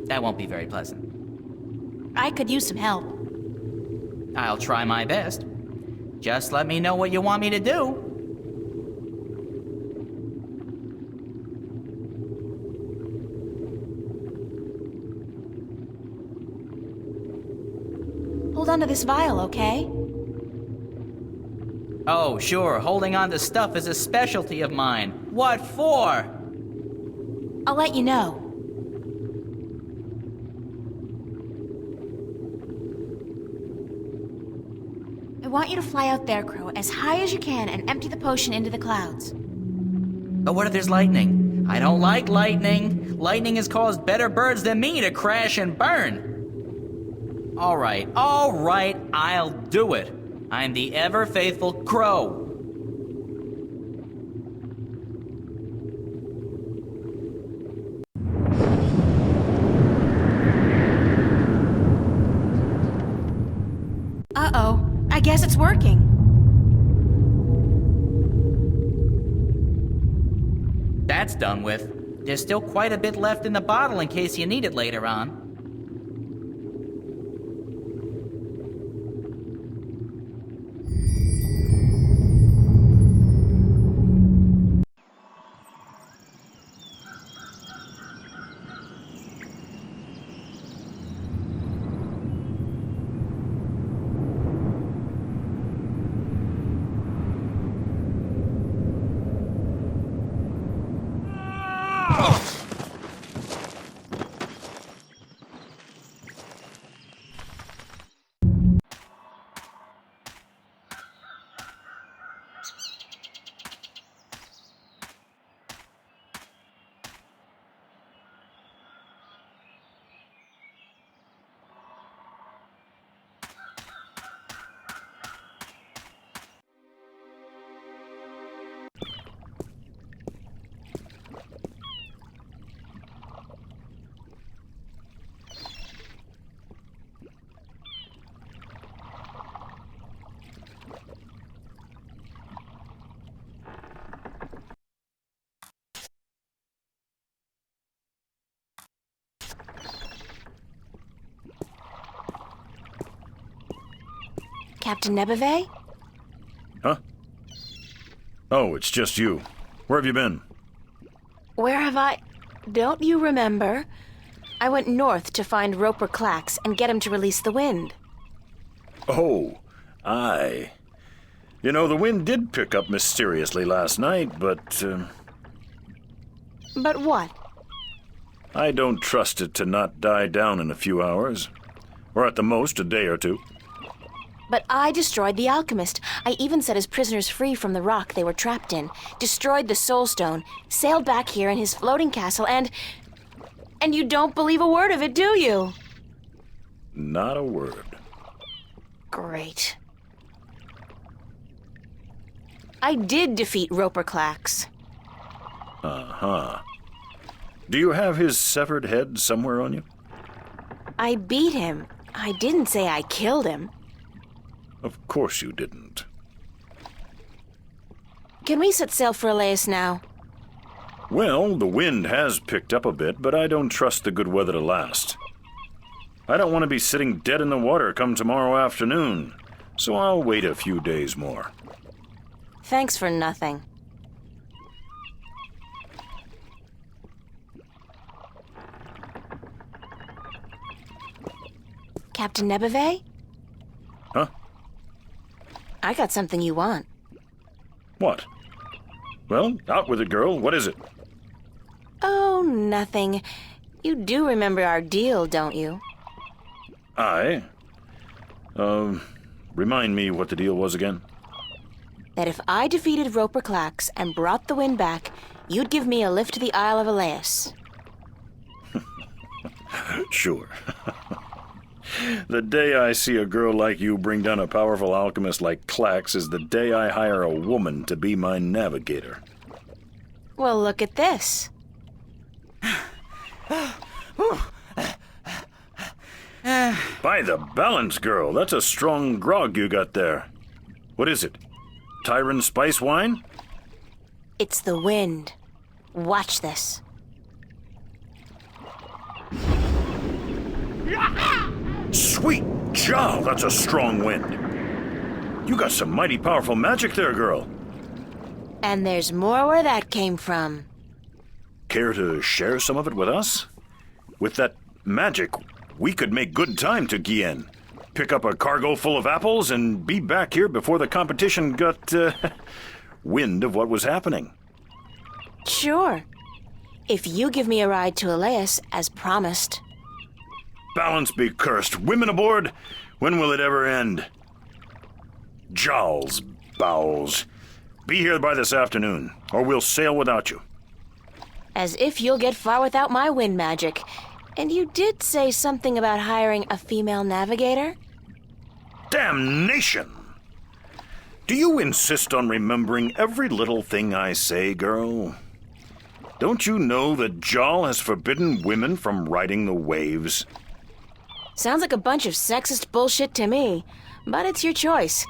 That won't be very pleasant. I could use some help. I'll try my best. Just let me know what you want me to do. Hold on to this vial, okay? Oh, sure, holding on to stuff is a specialty of mine. What for? I'll let you know. I want you to fly out there, Crow, as high as you can and empty the potion into the clouds. But what if there's lightning? I don't like lightning. Lightning has caused better birds than me to crash and burn. All right, I'll do it. I'm the ever-faithful Crow. Uh-oh, I guess it's working. That's done with. There's still quite a bit left in the bottle in case you need it later on. Captain Nebeve? Huh? Oh, it's just you. Where have you been? Where have I... Don't you remember? I went north to find Roper Clax and get him to release the wind. Oh, aye. You know, the wind did pick up mysteriously last night, but, But what? I don't trust it to not die down in a few hours. Or at the most, a day or two. But I destroyed the alchemist. I even set his prisoners free from the rock they were trapped in, destroyed the soul stone, sailed back here in his floating castle, and you don't believe a word of it, do you? Not a word. Great. I did defeat Roper Clax. Uh-huh. Do you have his severed head somewhere on you? I beat him. I didn't say I killed him. Of course you didn't. Can we set sail for Elias now? Well, the wind has picked up a bit, but I don't trust the good weather to last. I don't want to be sitting dead in the water come tomorrow afternoon, so I'll wait a few days more. Thanks for nothing. Captain Nebeve? Huh? I got something you want. What? Well, out with it, girl. What is it? Oh, nothing. You do remember our deal, don't you? I? Remind me what the deal was again? That if I defeated Roper Clax and brought the wind back, you'd give me a lift to the Isle of Elias. Sure. The day I see a girl like you bring down a powerful alchemist like Clax is the day I hire a woman to be my navigator. Well, look at this. By the balance, girl, that's a strong grog you got there. What is it? Tyron spice wine? It's the wind. Watch this. Sweet Jal, that's a strong wind. You got some mighty powerful magic there, girl. And there's more where that came from. Care to share some of it with us? With that magic, we could make good time to Gien, pick up a cargo full of apples, and be back here before the competition got wind of what was happening. Sure. If you give me a ride to Elias, as promised. Balance be cursed. Women aboard? When will it ever end? Jowls, bowels. Be here by this afternoon, or we'll sail without you. As if you'll get far without my wind magic. And you did say something about hiring a female navigator? Damnation! Do you insist on remembering every little thing I say, girl? Don't you know that Jal has forbidden women from riding the waves? Sounds like a bunch of sexist bullshit to me. But it's your choice.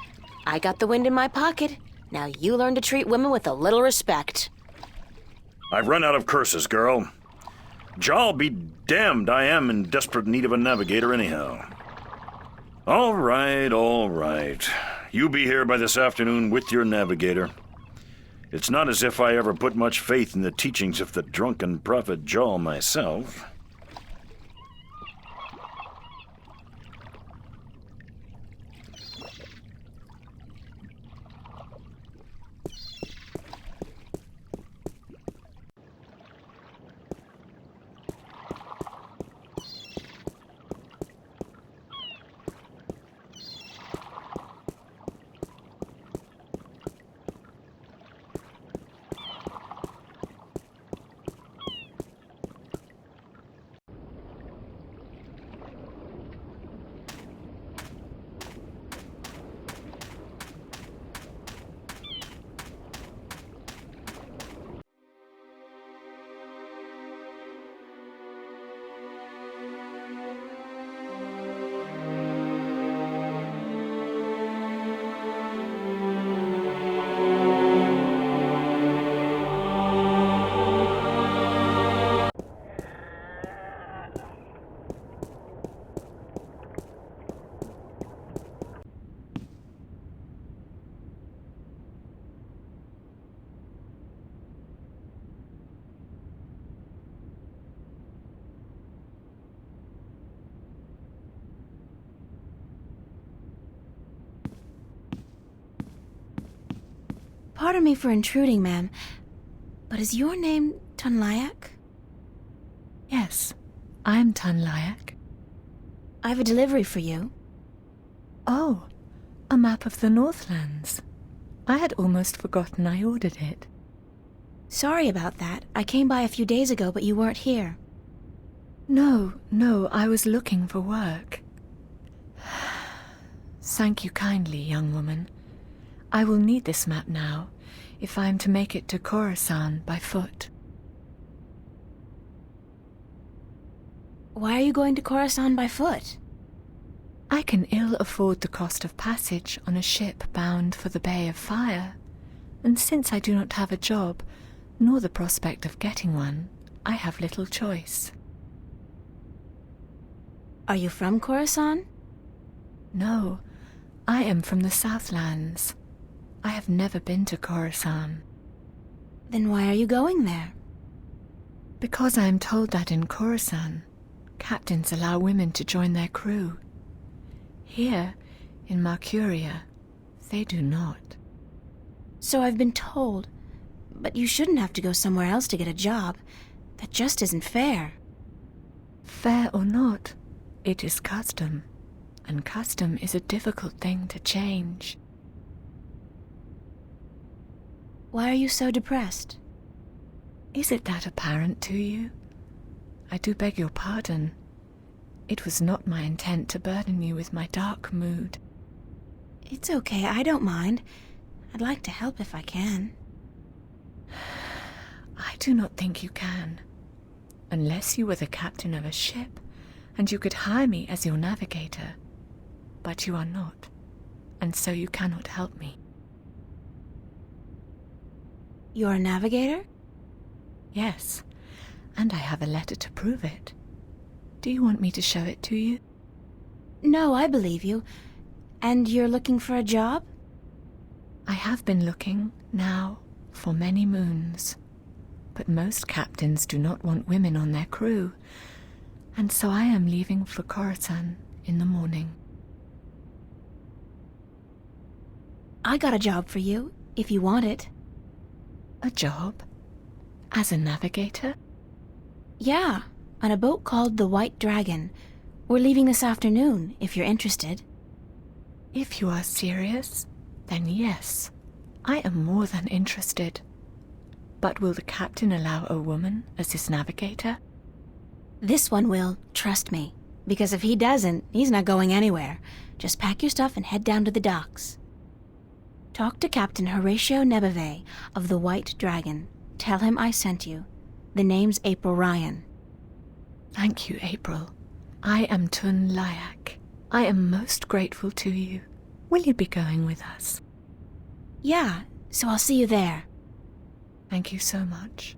I got the wind in my pocket. Now you learn to treat women with a little respect. I've run out of curses, girl. Jal be damned, I am in desperate need of a navigator anyhow. All right. You be here by this afternoon with your navigator. It's not as if I ever put much faith in the teachings of the drunken prophet Jal myself. Pardon me for intruding, ma'am, but is your name Tunlayak? Yes, I'm Tunlayak. I have a delivery for you. Oh, a map of the Northlands. I had almost forgotten I ordered it. Sorry about that. I came by a few days ago, but you weren't here. No, I was looking for work. Thank you kindly, young woman. I will need this map now, if I am to make it to Khorasan by foot. Why are you going to Khorasan by foot? I can ill afford the cost of passage on a ship bound for the Bay of Fire, and since I do not have a job, nor the prospect of getting one, I have little choice. Are you from Khorasan? No, I am from the Southlands. I have never been to Khorasan. Then why are you going there? Because I am told that in Khorasan, captains allow women to join their crew. Here, in Marcuria, they do not. So I've been told. But you shouldn't have to go somewhere else to get a job. That just isn't fair. Fair or not, it is custom. And custom is a difficult thing to change. Why are you so depressed? Is it that apparent to you? I do beg your pardon. It was not my intent to burden you with my dark mood. It's okay, I don't mind. I'd like to help if I can. I do not think you can. Unless you were the captain of a ship, and you could hire me as your navigator. But you are not, and so you cannot help me. You're a navigator? Yes, and I have a letter to prove it. Do you want me to show it to you? No, I believe you. And you're looking for a job? I have been looking, now, for many moons. But most captains do not want women on their crew, and so I am leaving for Coruscant in the morning. I got a job for you, if you want it. A job? As a navigator? Yeah, on a boat called the White Dragon. We're leaving this afternoon, if you're interested. If you are serious, then yes, I am more than interested. But will the captain allow a woman as his navigator? This one will, trust me. Because if he doesn't, he's not going anywhere. Just pack your stuff and head down to the docks. Talk to Captain Horatio Nebeve of the White Dragon. Tell him I sent you. The name's April Ryan. Thank you, April. I am Tun Lyak. I am most grateful to you. Will you be going with us? Yeah, so I'll see you there. Thank you so much.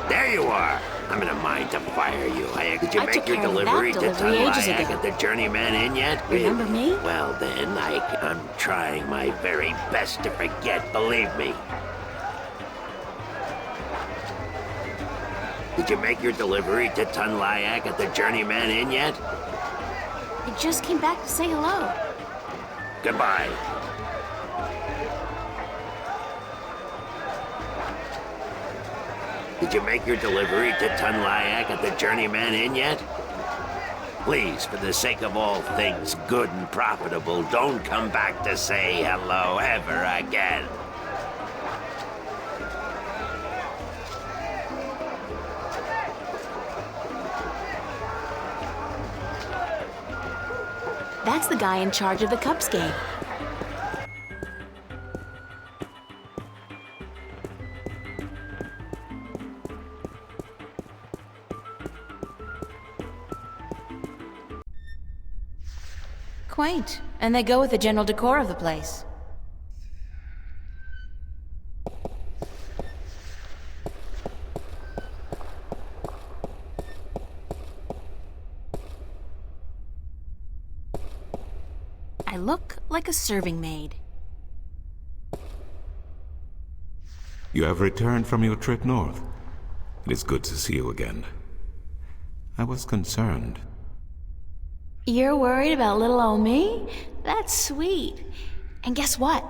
There you are. I'm in a mind to fire you. Did you I make took your care of that delivery to delivery ages Tunlayak ago. at the Journeyman Inn yet? Remember me? Well then, I'm trying my very best to forget, believe me. Did you make your delivery to Tunlayak at the Journeyman Inn yet? I just came back to say hello. Goodbye. Did you make your delivery to Tunlayak at the Journeyman Inn yet? Please, for the sake of all things good and profitable, don't come back to say hello ever again. That's the guy in charge of the Cups game. Quaint, and they go with the general decor of the place. I look like a serving maid. You have returned from your trip north. It is good to see you again. I was concerned. You're worried about little old me? That's sweet. And guess what?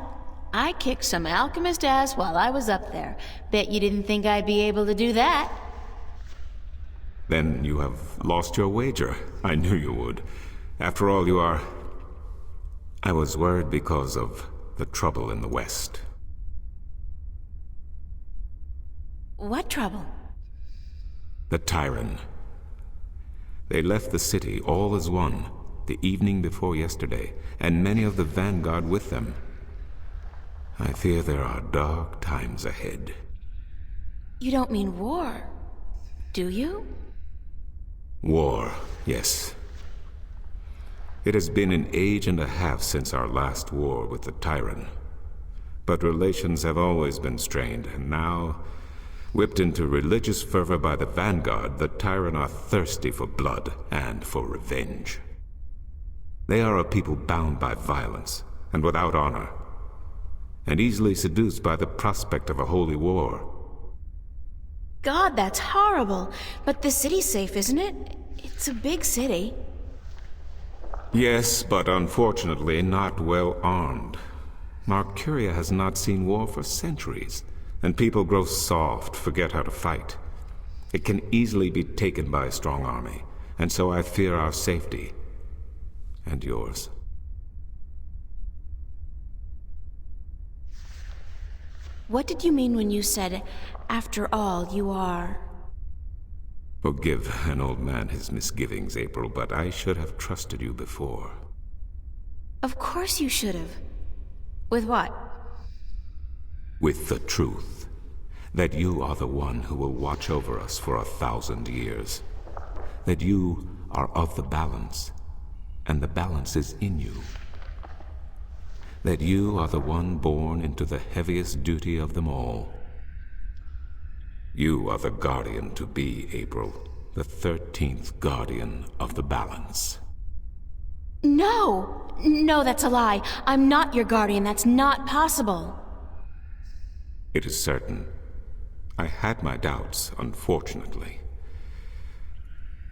I kicked some alchemist ass while I was up there. Bet you didn't think I'd be able to do that. Then you have lost your wager. I knew you would. After all, you are... I was worried because of the trouble in the West. What trouble? The Tyran. They left the city all as one, the evening before yesterday, and many of the vanguard with them. I fear there are dark times ahead. You don't mean war, do you? War, yes. It has been an age and a half since our last war with the Tyran. But relations have always been strained, and now, whipped into religious fervor by the vanguard, the Tyran are thirsty for blood and for revenge. They are a people bound by violence and without honor, and easily seduced by the prospect of a holy war. God, that's horrible. But the city's safe, isn't it? It's a big city. Yes, but unfortunately not well armed. Marcuria has not seen war for centuries, and people grow soft, forget how to fight. It can easily be taken by a strong army, and so I fear our safety. And yours. What did you mean when you said, after all, you are... Forgive an old man his misgivings, April, but I should have trusted you before. Of course you should have. With what? With the truth. That you are the one who will watch over us for 1,000 years. That you are of the balance, and the balance is in you. That you are the one born into the heaviest duty of them all. You are the guardian to be, April, the 13th guardian of the balance. No! No, that's a lie. I'm not your guardian. That's not possible. It is certain. I had my doubts, unfortunately.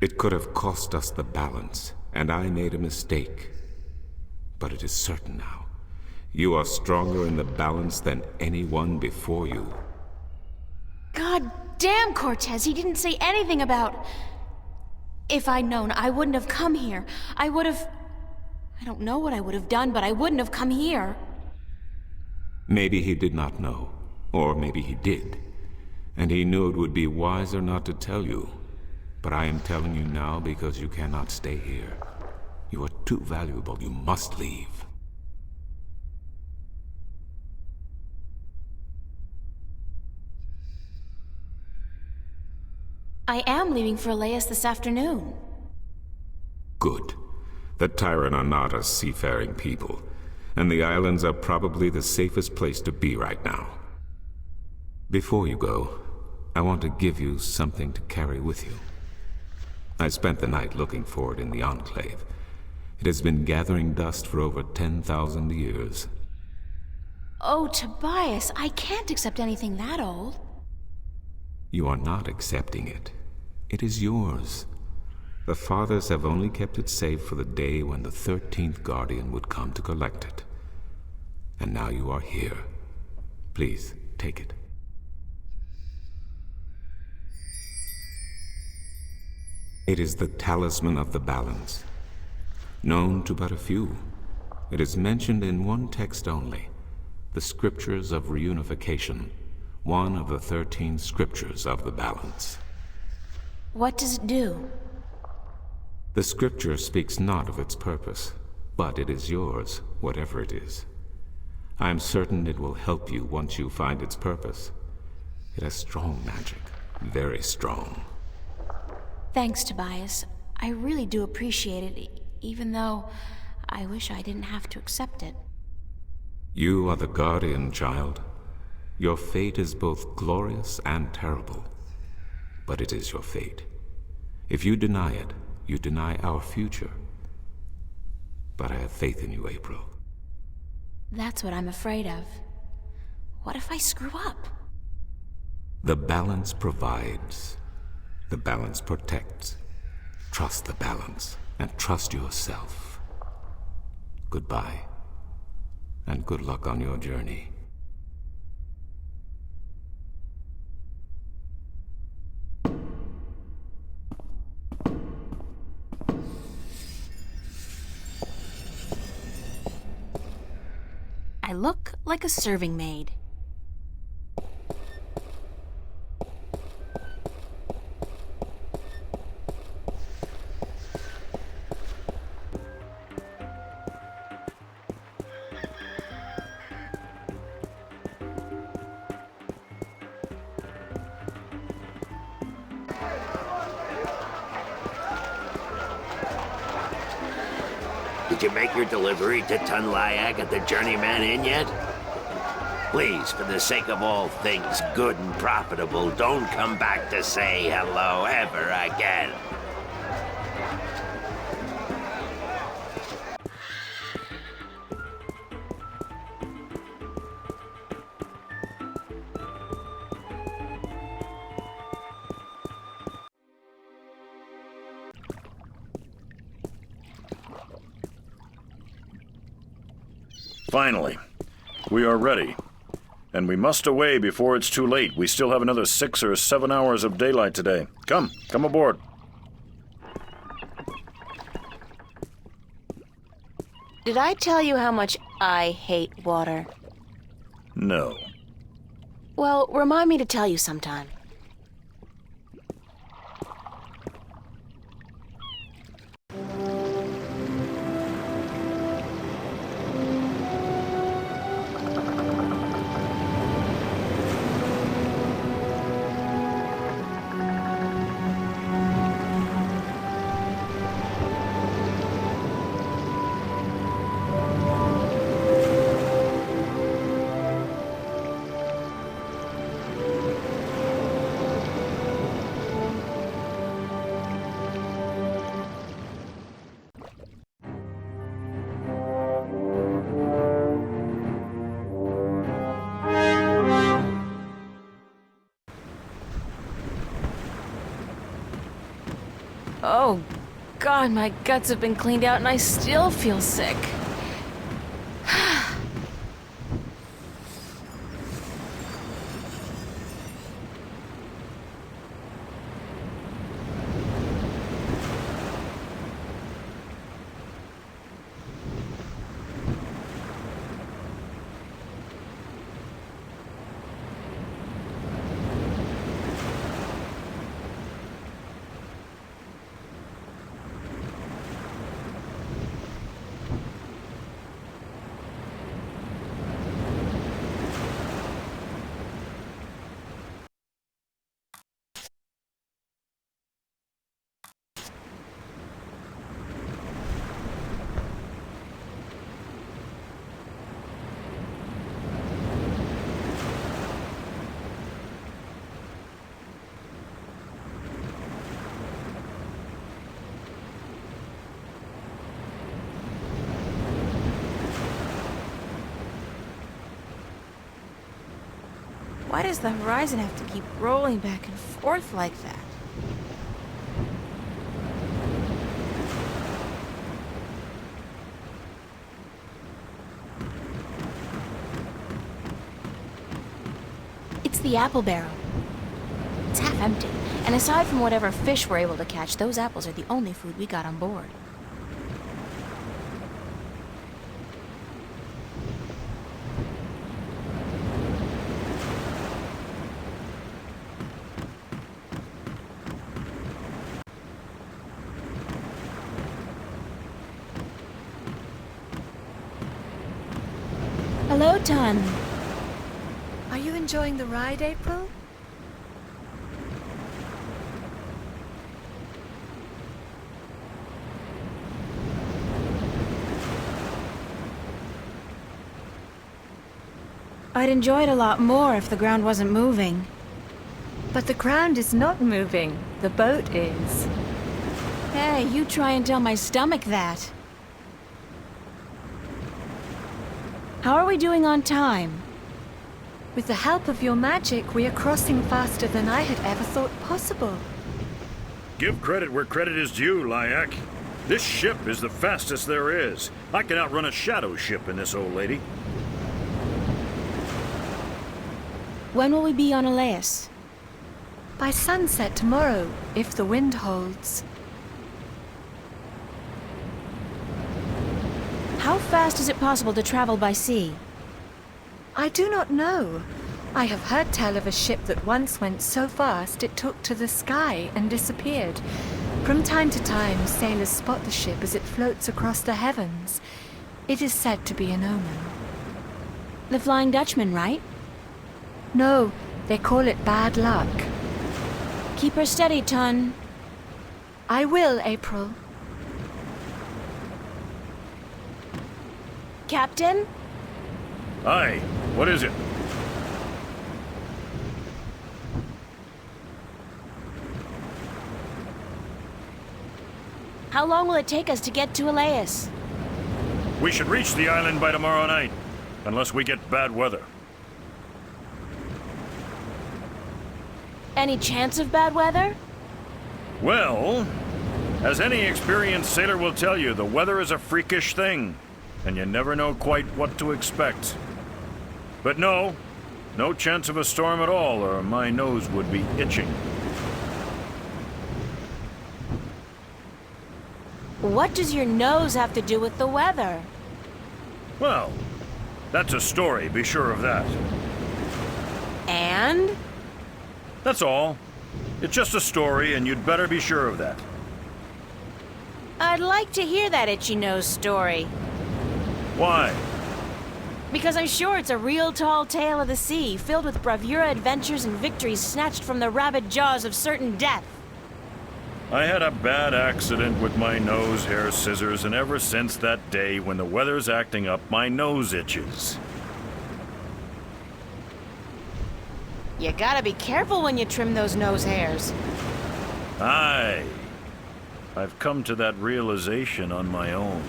It could have cost us the balance, and I made a mistake. But it is certain now. You are stronger in the balance than anyone before you. God damn, Cortez, he didn't say anything about... If I'd known, I wouldn't have come here. I would have... I don't know what I would have done, but I wouldn't have come here. Maybe he did not know, or maybe he did. And he knew it would be wiser not to tell you. But I am telling you now because you cannot stay here. You are too valuable. You must leave. I am leaving for Elias this afternoon. Good. The Tyran are not a seafaring people, and the islands are probably the safest place to be right now. Before you go, I want to give you something to carry with you. I spent the night looking for it in the Enclave. It has been gathering dust for over 10,000 years. Oh, Tobias, I can't accept anything that old. You are not accepting it. It is yours. The Fathers have only kept it safe for the day when the 13th Guardian would come to collect it. And now you are here. Please, take it. It is the talisman of the balance. Known to but a few. It is mentioned in one text only. The Scriptures of Reunification. One of the 13 Scriptures of the balance. What does it do? The Scripture speaks not of its purpose, but it is yours, whatever it is. I am certain it will help you once you find its purpose. It has strong magic, very strong. Thanks, Tobias. I really do appreciate it, even though I wish I didn't have to accept it. You are the guardian, child. Your fate is both glorious and terrible. But it is your fate. If you deny it, you deny our future. But I have faith in you, April. That's what I'm afraid of. What if I screw up? The balance provides. The balance protects. Trust the balance, and trust yourself. Goodbye, and good luck on your journey. I look like a serving maid. Did you make your delivery to Tunlayak at the Journeyman Inn yet? Please, for the sake of all things good and profitable, don't come back to say hello ever again. Finally, we are ready. And we must away before it's too late. We still have another 6 or 7 hours of daylight today. Come aboard. Did I tell you how much I hate water? No. Well, remind me to tell you sometime. Oh, God, my guts have been cleaned out and I still feel sick. Why does the horizon have to keep rolling back and forth like that? It's the apple barrel. It's half empty, and aside from whatever fish we're able to catch, those apples are the only food we got on board. Hello, Ton. Are you enjoying the ride, April? I'd enjoy it a lot more if the ground wasn't moving. But the ground is not moving. The boat is. Hey, you try and tell my stomach that. How are we doing on time? With the help of your magic, we are crossing faster than I had ever thought possible. Give credit where credit is due, Lyak. This ship is the fastest there is. I can outrun a shadow ship in this old lady. When will we be on Elias? By sunset tomorrow, if the wind holds. How fast is it possible to travel by sea? I do not know. I have heard tell of a ship that once went so fast it took to the sky and disappeared. From time to time, sailors spot the ship as it floats across the heavens. It is said to be an omen. The Flying Dutchman, right? No, they call it bad luck. Keep her steady, Ton. I will, April. Captain? Aye, what is it? How long will it take us to get to Elias? We should reach the island by tomorrow night, unless we get bad weather. Any chance of bad weather? Well, as any experienced sailor will tell you, the weather is a freakish thing, and you never know quite what to expect. But no chance of a storm at all, or my nose would be itching. What does your nose have to do with the weather? Well, that's a story, be sure of that. And? That's all. It's just a story, and you'd better be sure of that. I'd like to hear that itchy nose story. Why? Because I'm sure it's a real tall tale of the sea, filled with bravura adventures and victories snatched from the rabid jaws of certain death. I had a bad accident with my nose hair scissors, and ever since that day, when the weather's acting up, my nose itches. You gotta be careful when you trim those nose hairs. Aye. I've come to that realization on my own.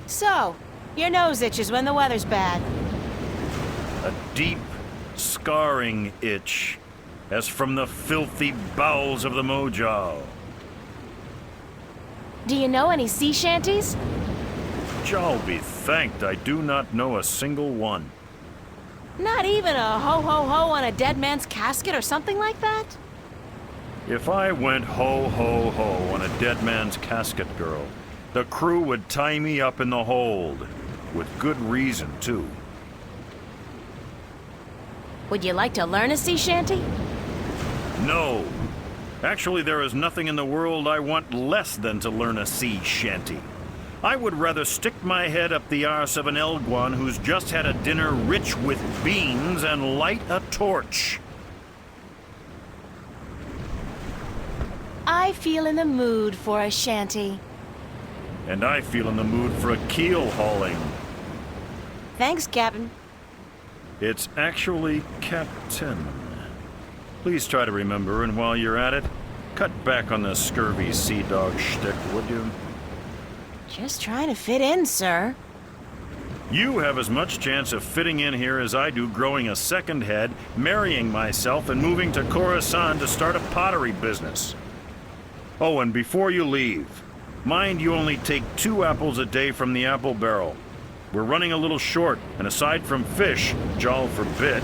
So, your nose itches when the weather's bad. A deep, scarring itch, as from the filthy bowels of the Mojao. Do you know any sea shanties? Jal be thanked I do not know a single one. Not even a ho-ho-ho on a dead man's casket or something like that? If I went ho-ho-ho on a dead man's casket, girl, the crew would tie me up in the hold. With good reason, too. Would you like to learn a sea shanty? No. Actually, there is nothing in the world I want less than to learn a sea shanty. I would rather stick my head up the arse of an Elguan who's just had a dinner rich with beans and light a torch. I feel in the mood for a shanty. And I feel in the mood for a keel hauling. Thanks, Captain. It's actually Captain. Please try to remember, and while you're at it, cut back on the scurvy sea dog shtick, would you? Just trying to fit in, sir. You have as much chance of fitting in here as I do growing a second head, marrying myself, and moving to Khorasan to start a pottery business. Oh, and before you leave, mind you only take 2 apples a day from the apple barrel. We're running a little short, and aside from fish, Jal forbid,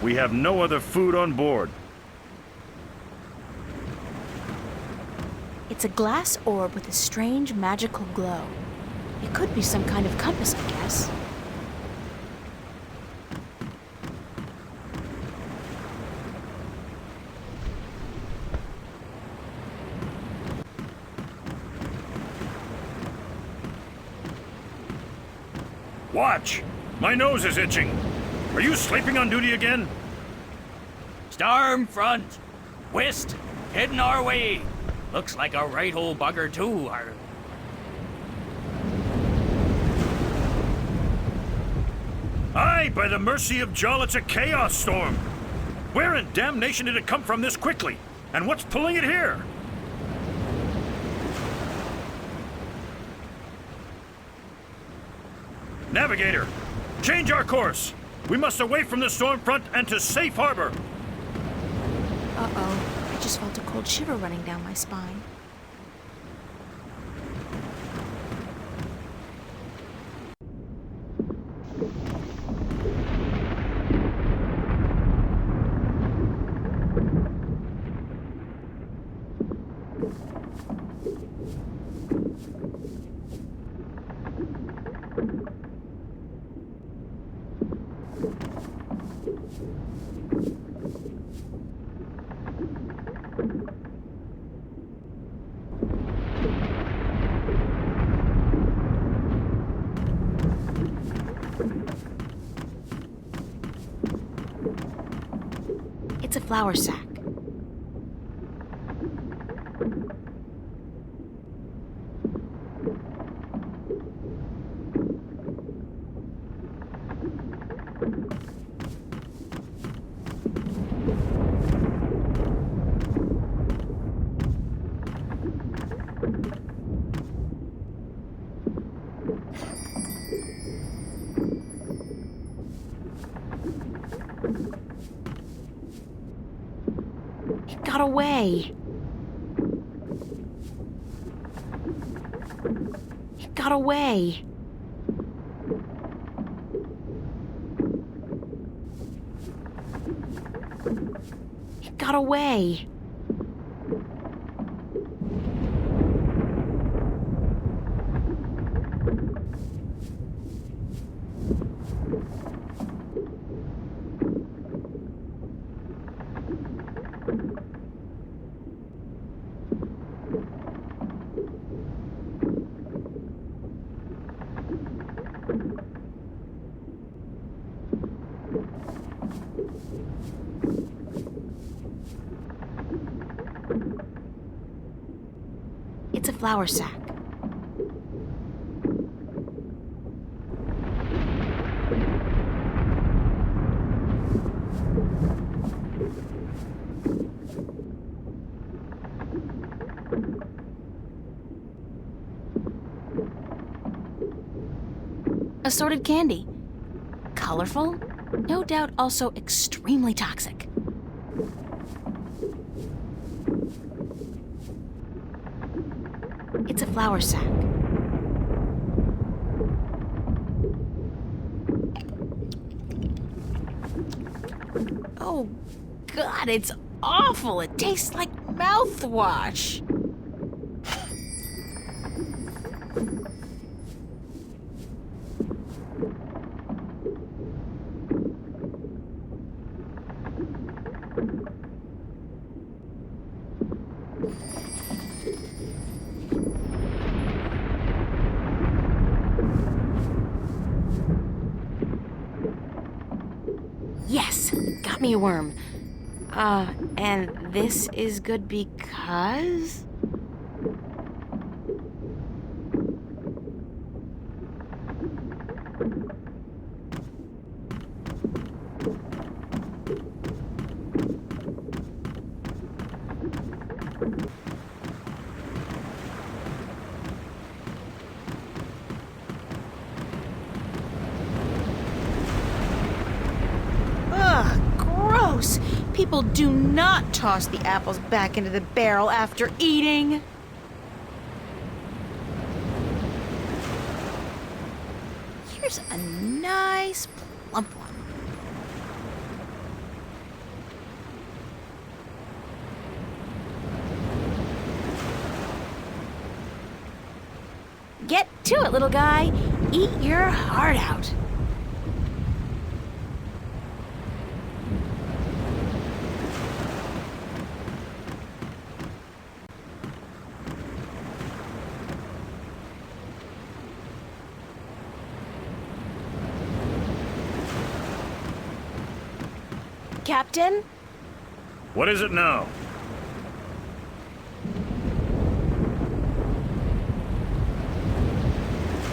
we have no other food on board. It's a glass orb with a strange magical glow. It could be some kind of compass, I guess. Watch! My nose is itching. Are you sleeping on duty again? Storm front! West! Heading our way! Looks like a right old bugger, too. Aye, by the mercy of Jal, it's a chaos storm. Where in damnation did it come from this quickly? And what's pulling it here? Navigator, change our course. We must away from the storm front and to safe harbor. Uh-oh. I just felt a cold shiver running down my spine. It's a flour sack. It got away. It got away. It got away. flour sack. Assorted candy. Colorful, no doubt also extremely toxic. It's a flour sack. Oh, God, it's awful. It tastes like mouthwash. Yes, got me a worm. And this is good because... Gross! People do not toss the apples back into the barrel after eating. Here's a nice plump one. Get to it, little guy. Eat your heart out. Captain? What is it now?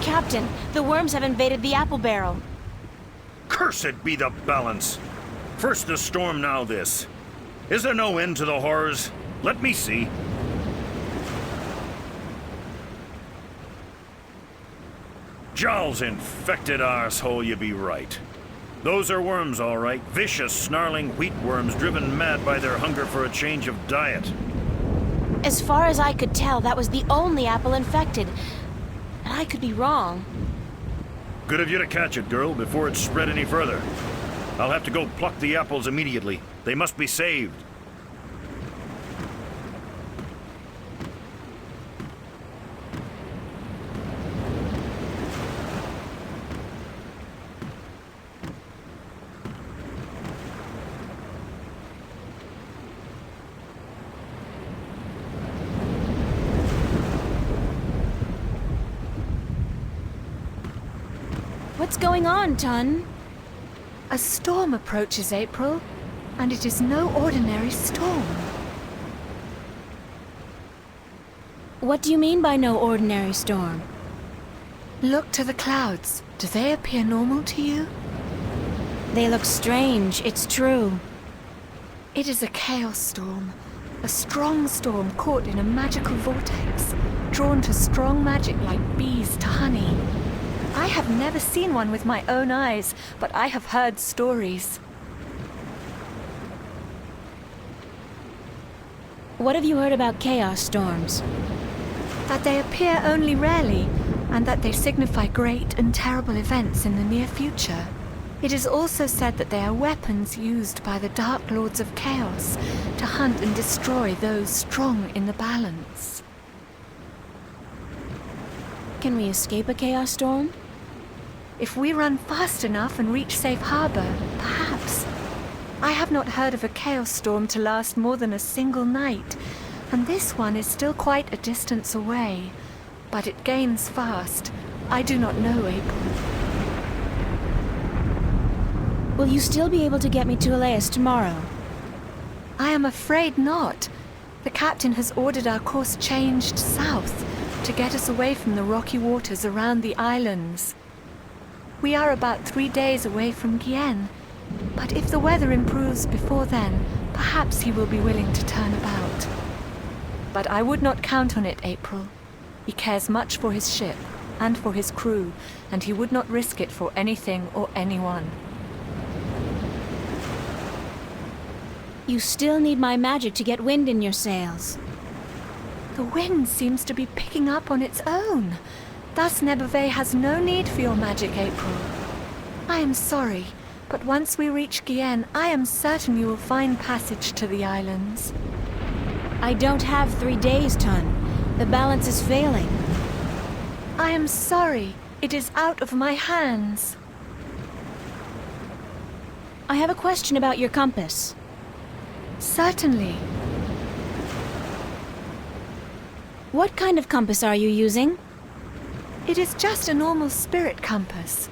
Captain, the worms have invaded the apple barrel. Cursed be the balance! First the storm, now this. Is there no end to the horrors? Let me see. Jowl's infected arsehole, you be right. Those are worms, all right. Vicious, snarling wheat worms driven mad by their hunger for a change of diet. As far as I could tell, that was the only apple infected. But I could be wrong. Good of you to catch it, girl, before it spread any further. I'll have to go pluck the apples immediately. They must be saved. What's going on, Tun? A storm approaches, April, and it is no ordinary storm. What do you mean by no ordinary storm? Look to the clouds. Do they appear normal to you? They look strange, it's true. It is a chaos storm. A strong storm caught in a magical vortex, drawn to strong magic like bees to honey. I have never seen one with my own eyes, but I have heard stories. What have you heard about chaos storms? That they appear only rarely, and that they signify great and terrible events in the near future. It is also said that they are weapons used by the Dark Lords of Chaos to hunt and destroy those strong in the balance. Can we escape a chaos storm? If we run fast enough and reach safe harbor, perhaps. I have not heard of a chaos storm to last more than a single night, and this one is still quite a distance away. But it gains fast. I do not know, April. Will you still be able to get me to Elias tomorrow? I am afraid not. The captain has ordered our course changed south, to get us away from the rocky waters around the islands. We are about 3 days away from Gien, but if the weather improves before then, perhaps he will be willing to turn about. But I would not count on it, April. He cares much for his ship and for his crew, and he would not risk it for anything or anyone. You still need my magic to get wind in your sails. The wind seems to be picking up on its own. Thus Nebuve has no need for your magic, April. I am sorry, but once we reach Gien, I am certain you will find passage to the islands. I don't have 3 days, Tun. The balance is failing. I am sorry. It is out of my hands. I have a question about your compass. Certainly. What kind of compass are you using? It is just a normal spirit compass.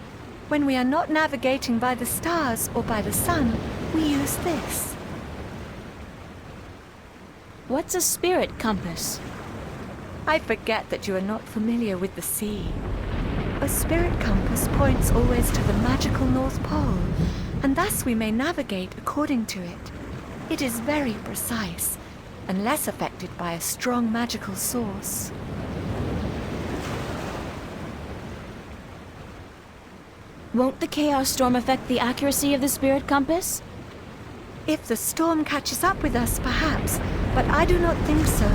When we are not navigating by the stars or by the sun, we use this. What's a spirit compass? I forget that you are not familiar with the sea. A spirit compass points always to the magical North Pole, and thus we may navigate according to it. It is very precise, and less affected by a strong magical source. Won't the chaos storm affect the accuracy of the spirit compass? If the storm catches up with us, perhaps, but I do not think so.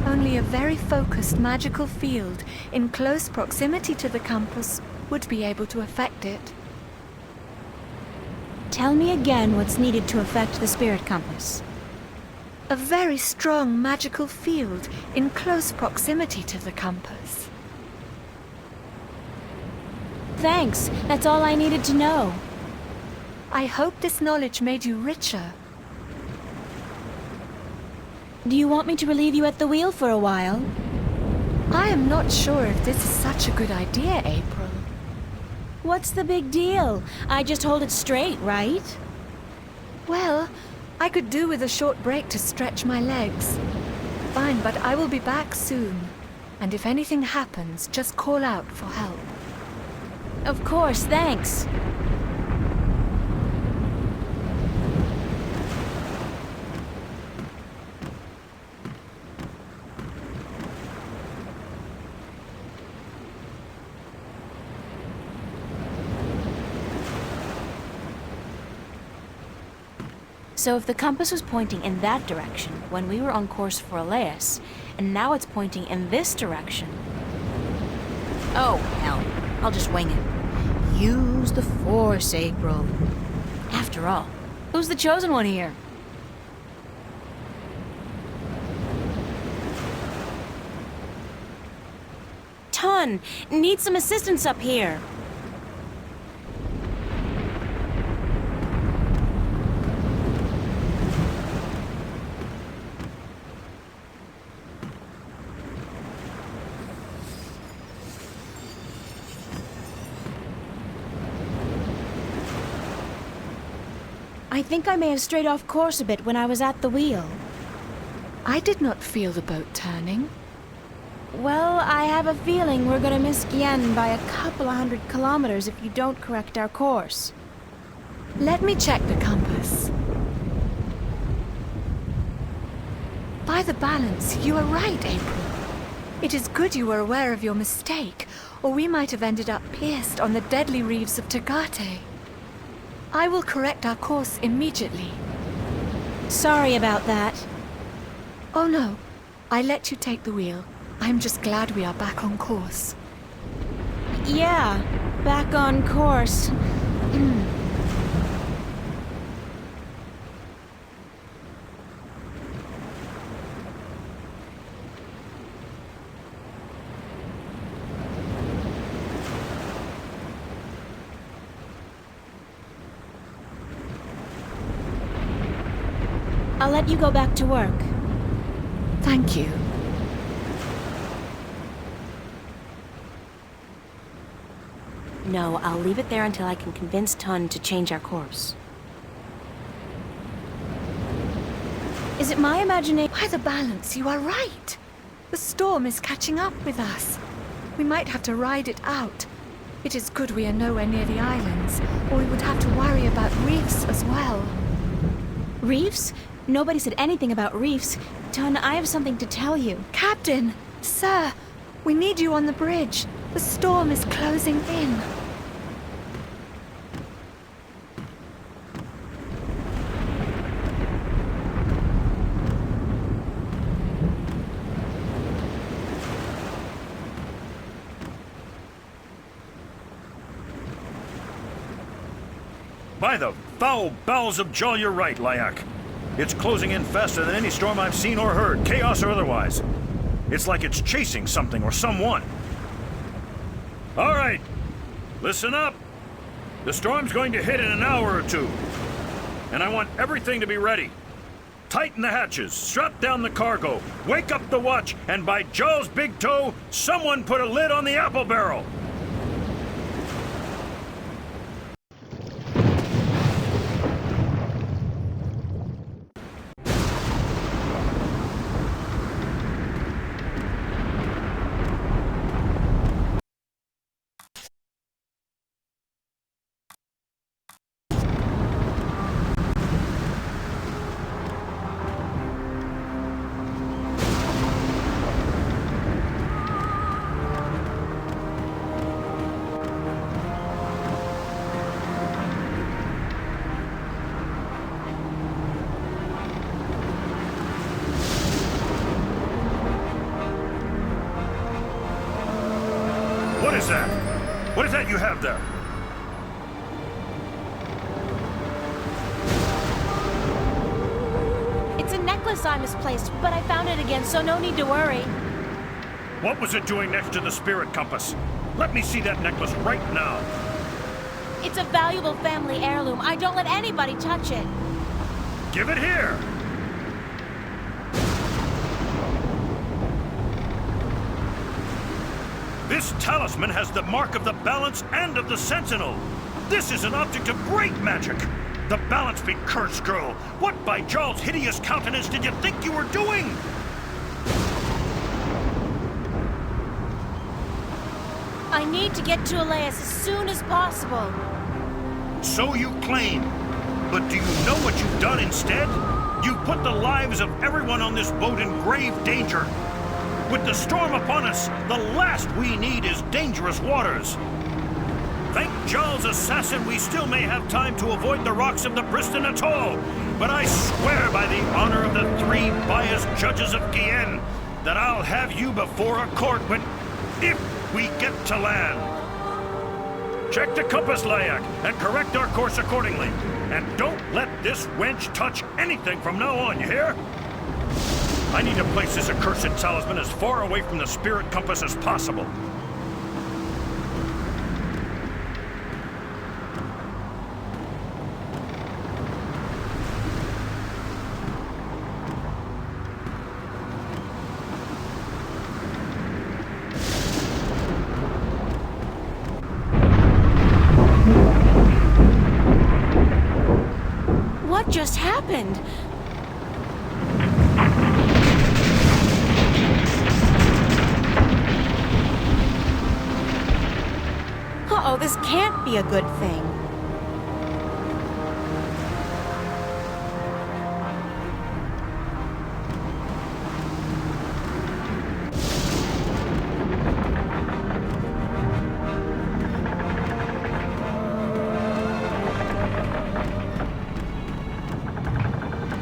Only a very focused magical field in close proximity to the compass would be able to affect it. Tell me again what's needed to affect the spirit compass. A very strong magical field in close proximity to the compass. Thanks, that's all I needed to know. I hope this knowledge made you richer. Do you want me to relieve you at the wheel for a while? I am not sure if this is such a good idea, April. What's the big deal? I just hold it straight, right? Well, I could do with a short break to stretch my legs. Fine, but I will be back soon. And if anything happens, just call out for help. Of course, thanks. So if the compass was pointing in that direction when we were on course for Elias, and now it's pointing in this direction... Oh, hell. I'll just wing it. Use the Force, April. After all, who's the chosen one here? Tun, need some assistance up here. I think I may have strayed off course a bit when I was at the wheel. I did not feel the boat turning. Well, I have a feeling we're gonna miss Gien by a couple of 100 kilometers if you don't correct our course. Let me check the compass. By the balance, you are right, April. It is good you were aware of your mistake, or we might have ended up pierced on the deadly reefs of Tagate. I will correct our course immediately. Sorry about that. Oh no, I let you take the wheel. I'm just glad we are back on course. Yeah, back on course. I'll let you go back to work. Thank you. No, I'll leave it there until I can convince Tun to change our course. Is it my imagination? By the balance, you are right. The storm is catching up with us. We might have to ride it out. It is good we are nowhere near the islands, or we would have to worry about reefs as well. Reefs? Nobody said anything about reefs. Tun, I have something to tell you. Captain! Sir! We need you on the bridge. The storm is closing in. By the foul bowels of Jol, you're right, Lyak. It's closing in faster than any storm I've seen or heard, chaos or otherwise. It's like it's chasing something or someone. All right, listen up. The storm's going to hit in an hour or two, and I want everything to be ready. Tighten the hatches, strap down the cargo, wake up the watch, and by Jol's big toe, someone put a lid on the apple barrel. What is that? What is that you have there? It's a necklace I misplaced, but I found it again, so no need to worry. What was it doing next to the spirit compass? Let me see that necklace right now. It's a valuable family heirloom. I don't let anybody touch it. Give it here! This talisman has the mark of the balance and of the sentinel. This is an object of great magic. The balance be cursed, girl. What by Jol's hideous countenance did you think you were doing? I need to get to Elias as soon as possible. So you claim. But do you know what you've done instead? You put the lives of everyone on this boat in grave danger. With the storm upon us, the last we need is dangerous waters. Thank Jol's assassin we still may have time to avoid the rocks of the Briston Atoll. But I swear by the honor of the 3 biased judges of Gien that I'll have you before a court if we get to land. Check the compass, Lyak, and correct our course accordingly. And don't let this wench touch anything from now on, you hear? I need to place this accursed talisman as far away from the spirit compass as possible. What just happened? Uh-oh, this can't be a good thing.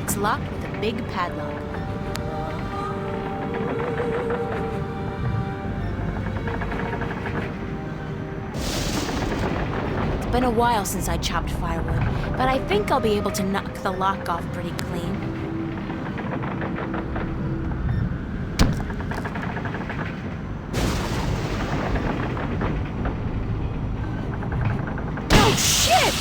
It's locked with a big padlock. It's been a while since I chopped firewood, but I think I'll be able to knock the lock off pretty clean. Oh, shit!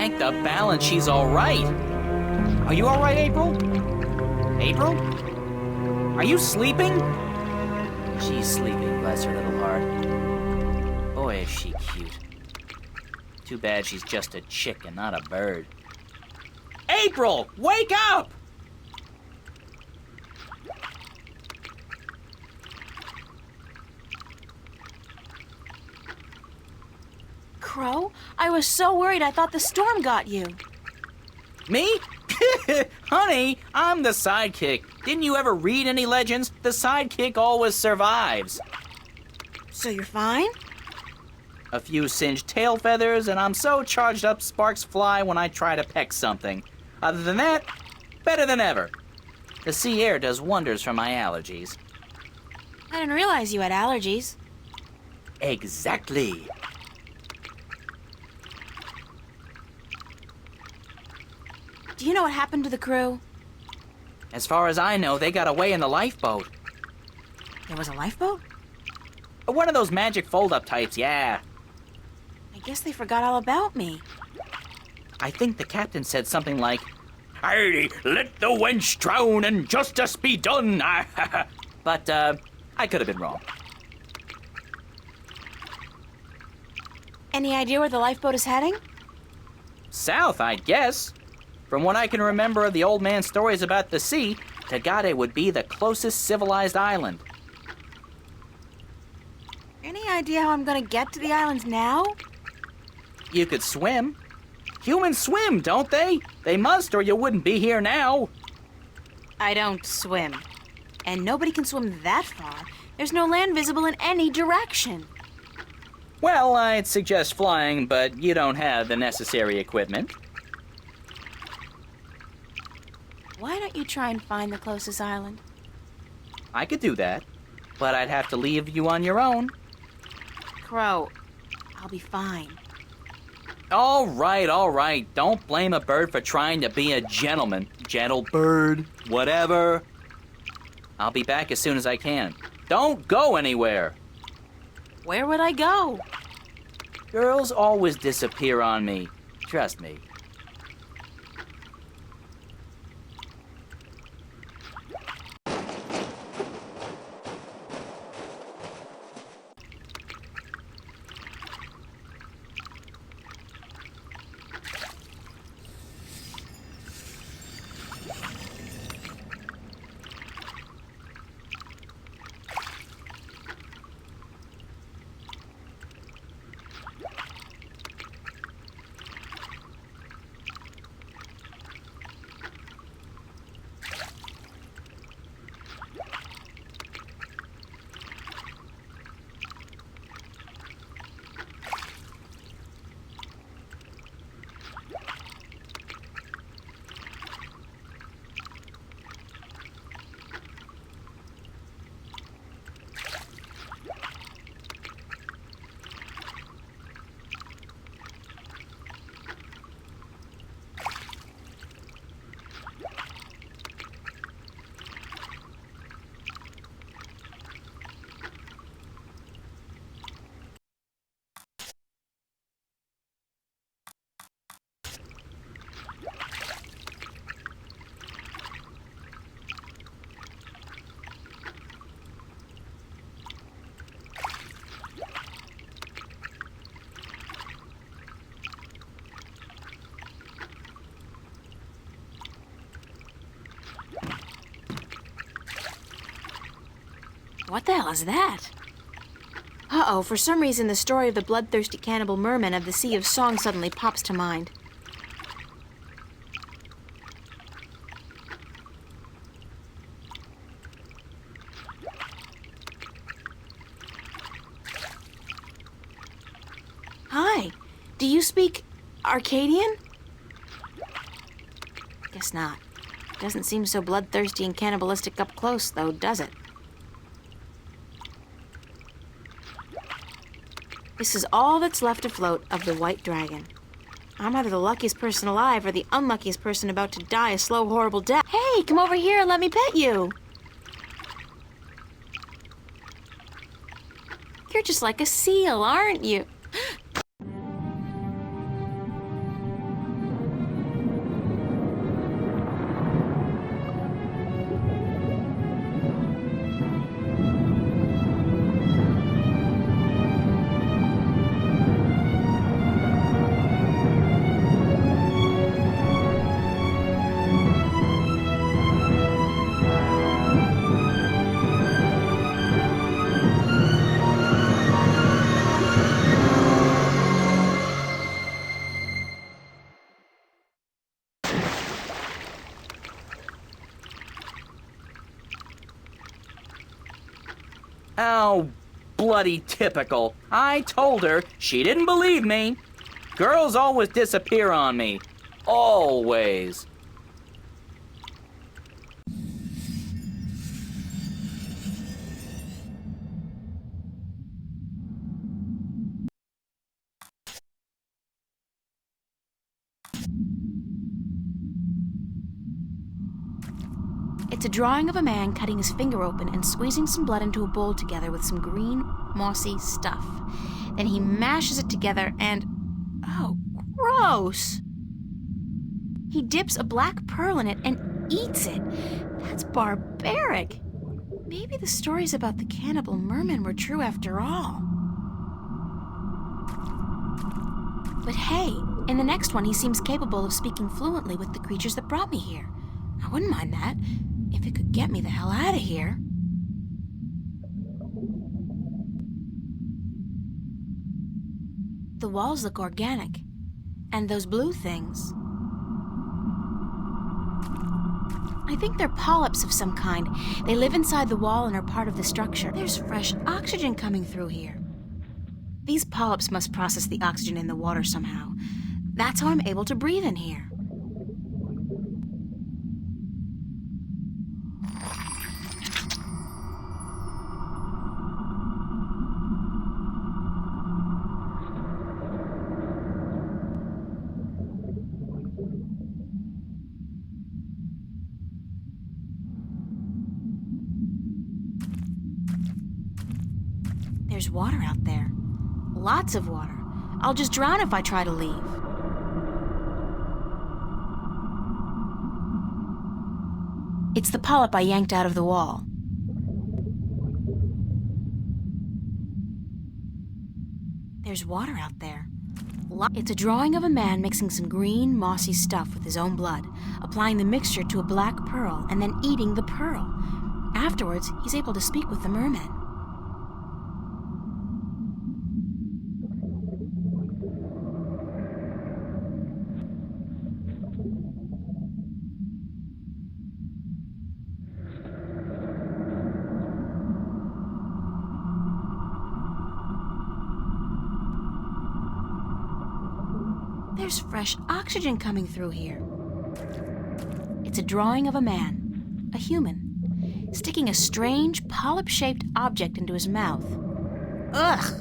thank the balance she's all right. Are you all right, April? April? Are you sleeping? She's sleeping, bless her little heart. Boy, is she cute. Too bad she's just a chicken, not a bird. April, wake up! Crow, I was so worried I thought the storm got you. Me? Honey, I'm the sidekick. Didn't you ever read any legends? The sidekick always survives. So you're fine? A few singed tail feathers, and I'm so charged up sparks fly when I try to peck something. Other than that, better than ever. The sea air does wonders for my allergies. I didn't realize you had allergies. Exactly. Do you know what happened to the crew? As far as I know, they got away in the lifeboat. There was a lifeboat? One of those magic fold-up types, yeah. I guess they forgot all about me. I think the captain said something like, Aye, let the wench drown and justice be done. but, I could have been wrong. Any idea where the lifeboat is heading? South, I guess. From what I can remember of the old man's stories about the sea, Tagade would be the closest civilized island. Any idea how I'm gonna get to the islands now? You could swim. Humans swim, don't they? They must, or you wouldn't be here now. I don't swim. And nobody can swim that far. There's no land visible in any direction. Well, I'd suggest flying, but you don't have the necessary equipment. Why don't you try and find the closest island? I could do that, but I'd have to leave you on your own. Crow, I'll be fine. All right. Don't blame a bird for trying to be a gentleman. Gentle bird, whatever. I'll be back as soon as I can. Don't go anywhere. Where would I go? Girls always disappear on me. Trust me. What the hell is that? Uh-oh, for some reason the story of the bloodthirsty cannibal merman of the Sea of Song suddenly pops to mind. Hi, do you speak Arcadian? Guess not. Doesn't seem so bloodthirsty and cannibalistic up close, though, does it? This is all that's left afloat of the White Dragon. I'm either the luckiest person alive or the unluckiest person about to die a slow, horrible death. Hey, come over here and let me pet you. You're just like a seal, aren't you? Oh, bloody typical. I told her. She didn't believe me. Girls always disappear on me. Always. It's a drawing of a man cutting his finger open and squeezing some blood into a bowl together with some green, mossy stuff. Then he mashes it together and... oh, gross! He dips a black pearl in it and eats it. That's barbaric. Maybe the stories about the cannibal mermen were true after all. But hey, in the next one he seems capable of speaking fluently with the creatures that brought me here. I wouldn't mind that, if it could get me the hell out of here. The walls look organic. And those blue things... I think they're polyps of some kind. They live inside the wall and are part of the structure. There's fresh oxygen coming through here. These polyps must process the oxygen in the water somehow. That's how I'm able to breathe in here. There's water out there. Lots of water. I'll just drown if I try to leave. It's the polyp I yanked out of the wall. There's water out there. It's a drawing of a man mixing some green, mossy stuff with his own blood, applying the mixture to a black pearl, and then eating the pearl. Afterwards, he's able to speak with the mermen. There's fresh oxygen coming through here. It's a drawing of a man, a human, sticking a strange polyp-shaped object into his mouth. Ugh!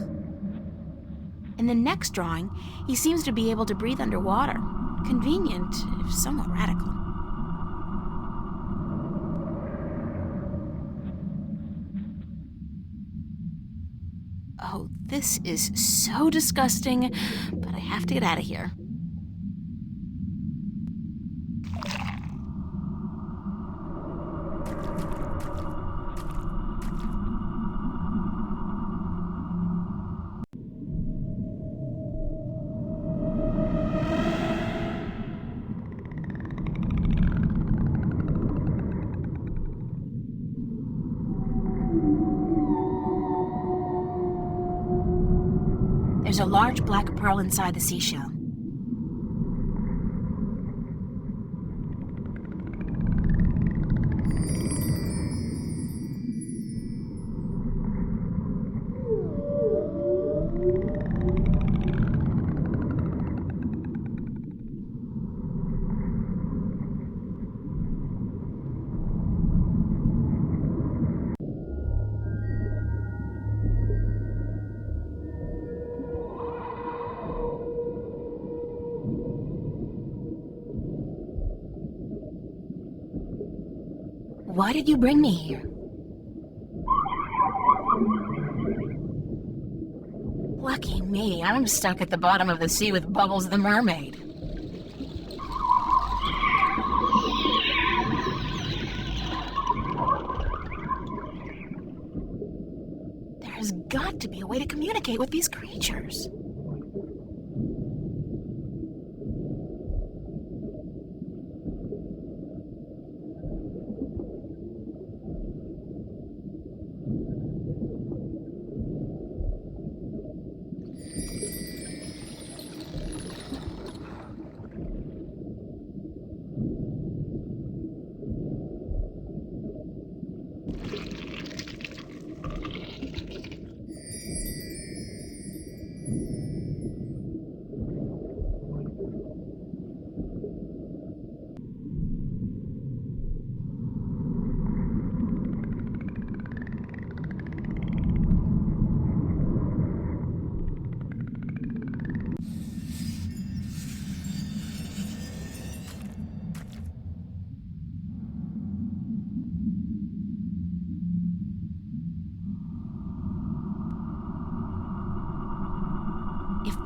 In the next drawing, he seems to be able to breathe underwater. Convenient, if somewhat radical. Oh, this is so disgusting, but I have to get out of here. There's a large black pearl inside the seashell. Why did you bring me here? Lucky me, I'm stuck at the bottom of the sea with Bubbles the mermaid. There's got to be a way to communicate with these creatures.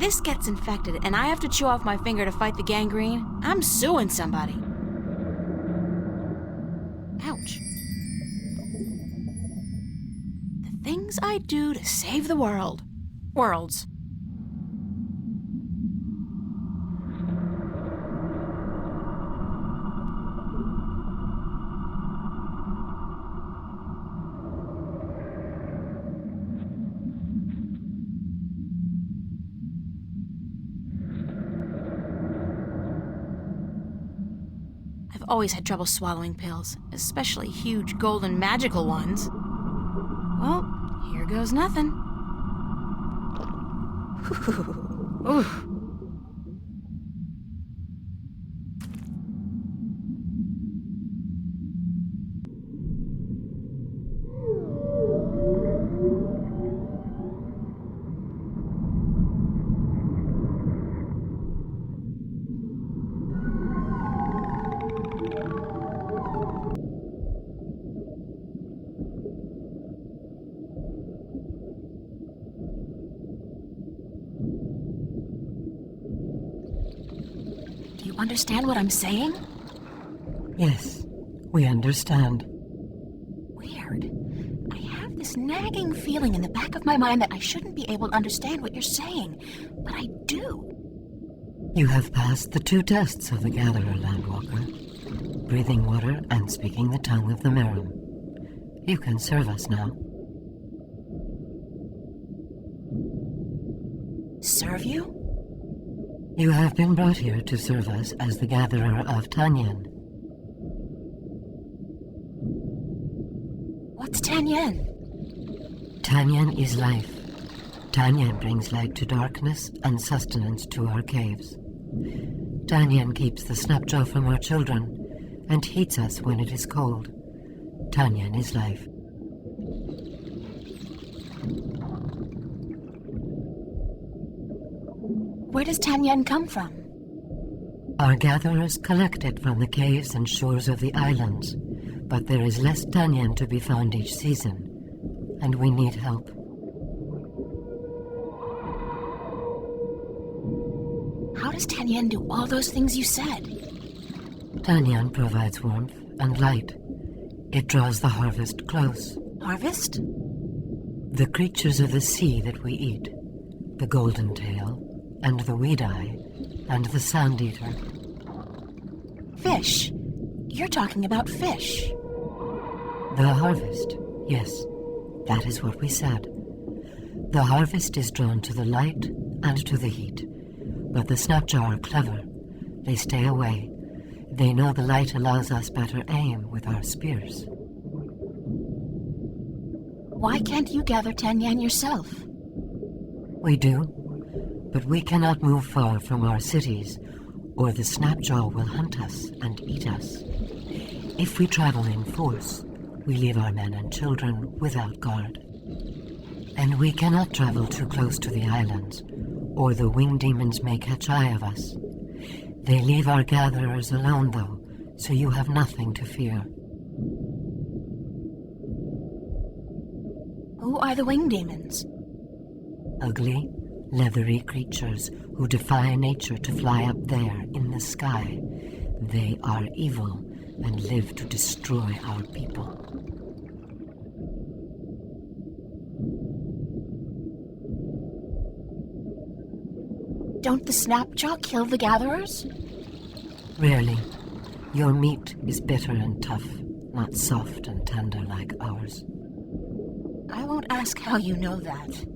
this gets infected and I have to chew off my finger to fight the gangrene, I'm suing somebody. Ouch. The things I do to save the world. Worlds. I've always had trouble swallowing pills, especially huge golden magical ones. Well, here goes nothing. Ooh. Do you understand what I'm saying? Yes, we understand. Weird. I have this nagging feeling in the back of my mind that I shouldn't be able to understand what you're saying, but I do. You have passed the 2 tests of the Gatherer, Landwalker. Breathing water and speaking the tongue of the Merum. You can serve us now. Serve you? You have been brought here to serve us as the Gatherer of Tanyan. What's Tanyan? Tanyan is life. Tanyan brings light to darkness and sustenance to our caves. Tanyan keeps the snapjaw from our children and heats us when it is cold. Tanyan is life. Where does Tanyan come from? Our gatherers collect it from the caves and shores of the islands, but there is less Tanyan to be found each season, and we need help. How does Tanyan do all those things you said? Tanyan provides warmth and light. It draws the harvest close. Harvest? The creatures of the sea that we eat, the golden tail, and the weed-eye, and the sand-eater. Fish. You're talking about fish. The harvest, yes, that is what we said. The harvest is drawn to the light and to the heat, but the Snapjaw are clever. They stay away. They know the light allows us better aim with our spears. Why can't you gather Tanyan yourself? We do, but we cannot move far from our cities, or the Snapjaw will hunt us and eat us. If we travel in force, we leave our men and children without guard. And we cannot travel too close to the islands, or the winged demons may catch eye of us. They leave our gatherers alone, though, so you have nothing to fear. Who are the winged demons? Ugly, leathery creatures who defy nature to fly up there in the sky. They are evil and live to destroy our people. Don't the Snapjaw kill the gatherers? Rarely. Your meat is bitter and tough, not soft and tender like ours. I won't ask how you know that.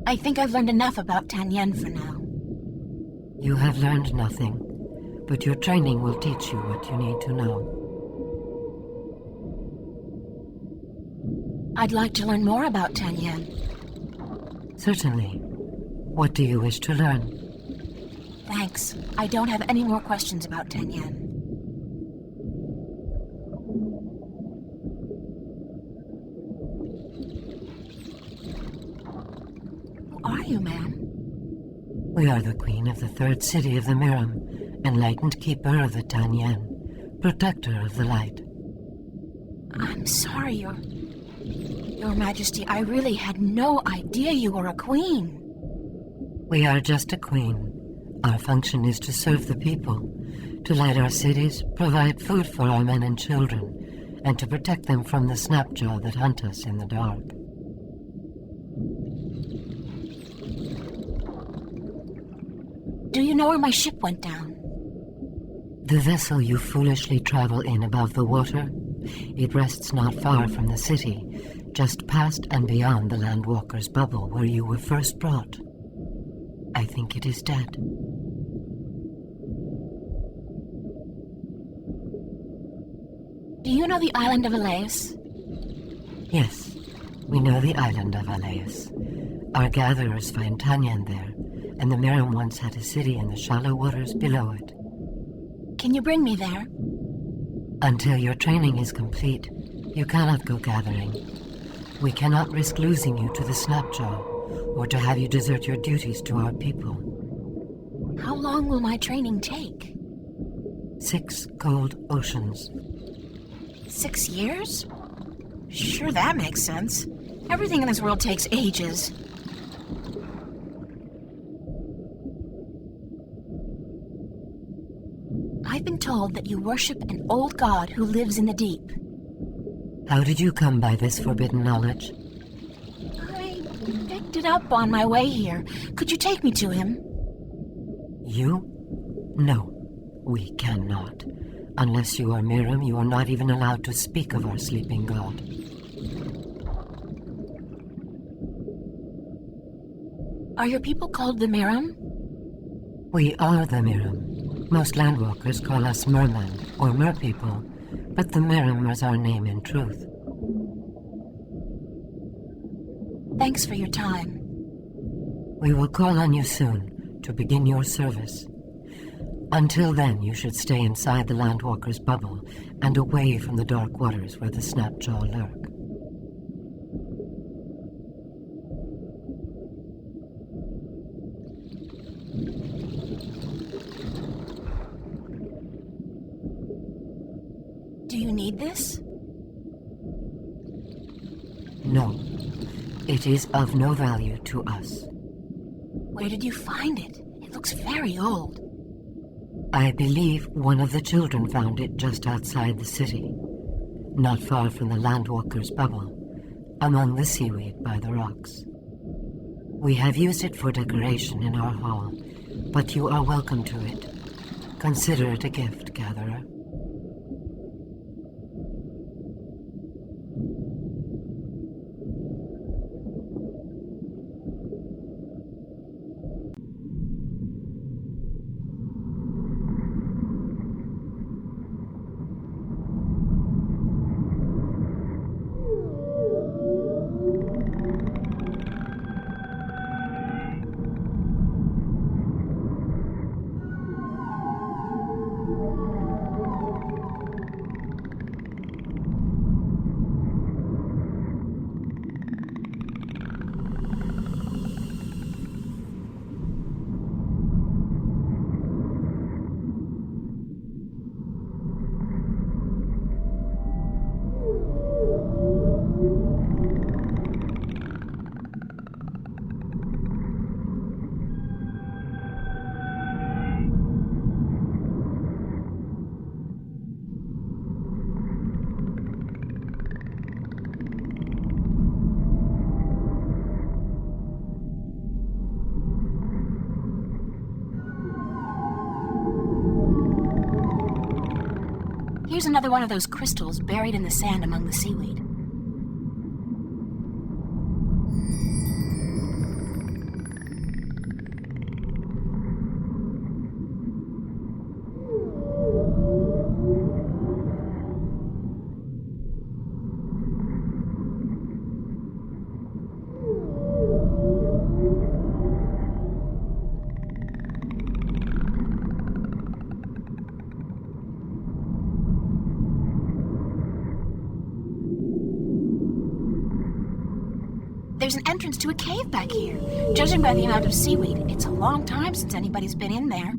I think I've learned enough about Tanyan for now. You have learned nothing, but your training will teach you what you need to know. I'd like to learn more about Tanyan. Certainly. What do you wish to learn? Thanks. I don't have any more questions about Tanyan. Who are you, ma'am? We are the queen of the third city of the Merum, enlightened keeper of the Tanyan, protector of the light. I'm sorry, Your Majesty. I really had no idea you were a queen. We are just a queen. Our function is to serve the people, to light our cities, provide food for our men and children, and to protect them from the snapjaw that hunt us in the dark. Do you know where my ship went down? The vessel you foolishly travel in above the water, it rests not far from the city, just past and beyond the Landwalker's bubble where you were first brought. I think it is dead. Do you know the island of Elias? Yes, we know the island of Elias. Our gatherers find Tanyan there, and the Merim once had a city in the shallow waters below it. Can you bring me there? Until your training is complete, you cannot go gathering. We cannot risk losing you to the Snapjaw, or to have you desert your duties to our people. How long will my training take? 6 cold oceans. 6 years? Sure, that makes sense. Everything in this world takes ages. I've been told that you worship an old god who lives in the deep. How did you come by this forbidden knowledge? I picked it up on my way here. Could you take me to him? You? No, we cannot. Unless you are Merim, you are not even allowed to speak of our sleeping god. Are your people called the Merim? We are the Merim. Most landwalkers call us mermen or merpeople, but the Merim is our name in truth. Thanks for your time. We will call on you soon to begin your service. Until then, you should stay inside the Landwalker's bubble and away from the dark waters where the Snapjaw lurk. Do you need this? No. It is of no value to us. Where did you find it? It looks very old. I believe one of the children found it just outside the city, not far from the Landwalker's bubble, among the seaweed by the rocks. We have used it for decoration in our hall, but you are welcome to it. Consider it a gift, Gatherer. Here's another one of those crystals buried in the sand among the seaweed. There's an entrance to a cave back here. Judging by the amount of seaweed, it's a long time since anybody's been in there.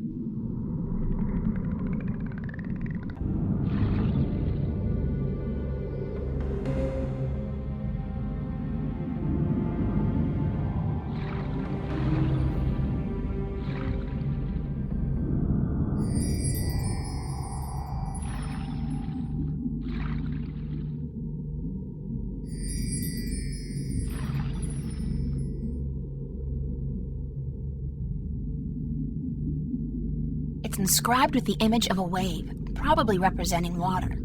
It's inscribed with the image of a wave, probably representing water.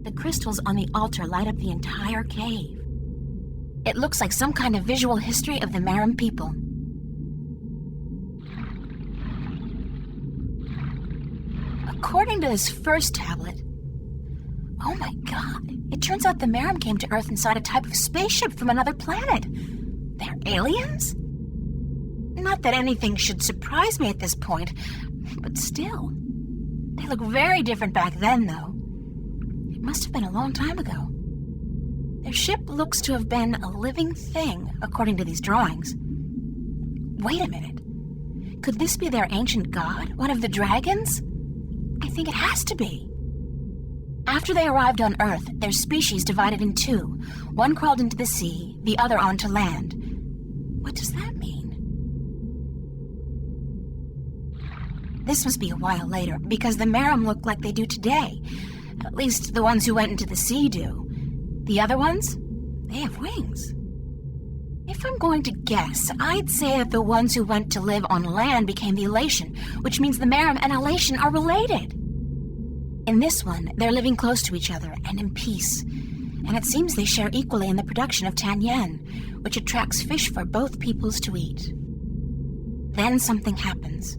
The crystals on the altar light up the entire cave. It looks like some kind of visual history of the Maram people. According to this first tablet, oh my god, it turns out the Maram came to Earth inside a type of spaceship from another planet. They're aliens? Not that anything should surprise me at this point, but still. They look very different back then, though. It must have been a long time ago. Their ship looks to have been a living thing, according to these drawings. Wait a minute. Could this be their ancient god, one of the dragons? I think it has to be. After they arrived on Earth, their species divided in two. One crawled into the sea, the other onto land. What does that mean? This must be a while later, because the Maram look like they do today. At least the ones who went into the sea do. The other ones? They have wings. If I'm going to guess, I'd say that the ones who went to live on land became the Elation, which means the Maram and Elation are related. In this one, they're living close to each other and in peace. And it seems they share equally in the production of Tanyan, which attracts fish for both peoples to eat. Then something happens.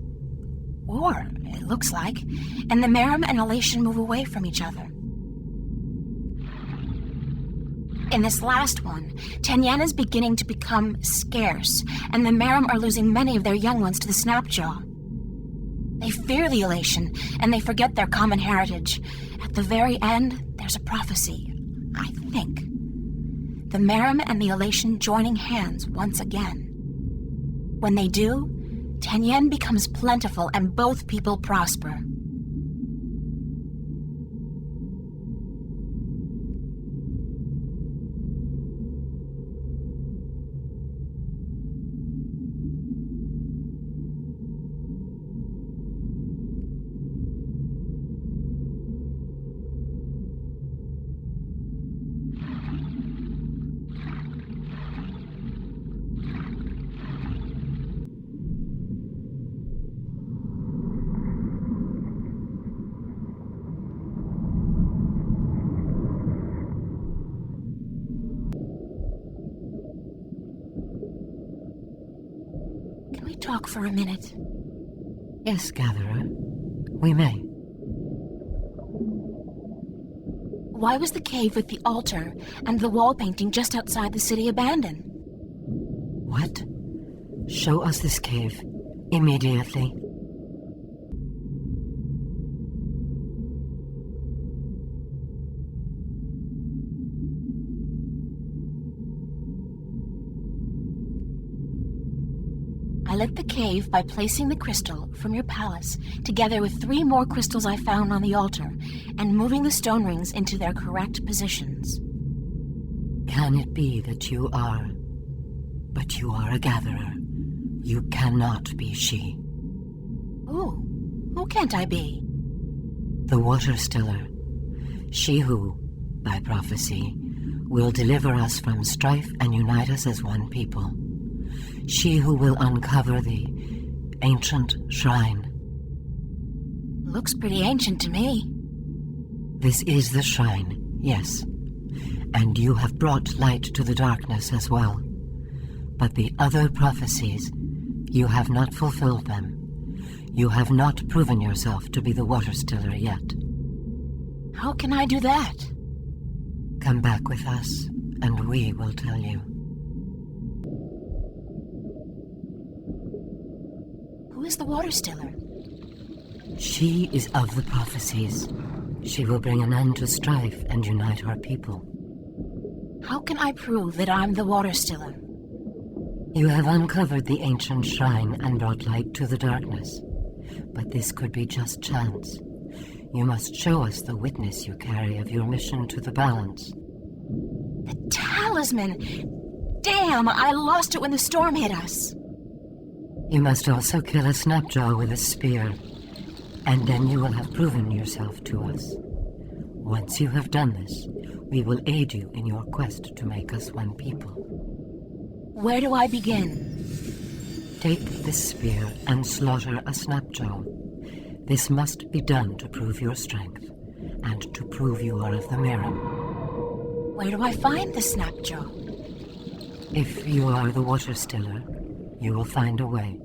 Or, it looks like, and the Maram and Elation move away from each other. In this last one, Tanyan is beginning to become scarce, and the Maram are losing many of their young ones to the Snapjaw. They fear the Elation, and they forget their common heritage. At the very end, there's a prophecy, I think. The Maram and the Elation joining hands once again. When they do, Tanyan becomes plentiful and both people prosper. Talk for a minute. Yes, Gatherer. We may. Why was the cave with the altar and the wall painting just outside the city abandoned? What? Show us this cave. Immediately. I lit the cave by placing the crystal from your palace together with 3 more crystals I found on the altar and moving the stone rings into their correct positions. Can it be that you are... But you are a gatherer. You cannot be she. Who can't I be? The Water Stiller. She who, by prophecy, will deliver us from strife and unite us as one people. She who will uncover the ancient shrine. Looks pretty ancient to me. This is the shrine, yes. And you have brought light to the darkness as well. But the other prophecies, you have not fulfilled them. You have not proven yourself to be the Water Stiller yet. How can I do that? Come back with us, and we will tell you. Who is the Water Stiller? She is of the prophecies. She will bring an end to strife and unite our people. How can I prove that I'm the Water Stiller? You have uncovered the ancient shrine and brought light to the darkness. But this could be just chance. You must show us the witness you carry of your mission to the balance. The talisman! Damn, I lost it when the storm hit us. You must also kill a Snapjaw with a spear, and then you will have proven yourself to us. Once you have done this, we will aid you in your quest to make us one people. Where do I begin? Take this spear and slaughter a Snapjaw. This must be done to prove your strength, and to prove you are of the Merim. Where do I find the Snapjaw? If you are the Water Stiller, you will find a way.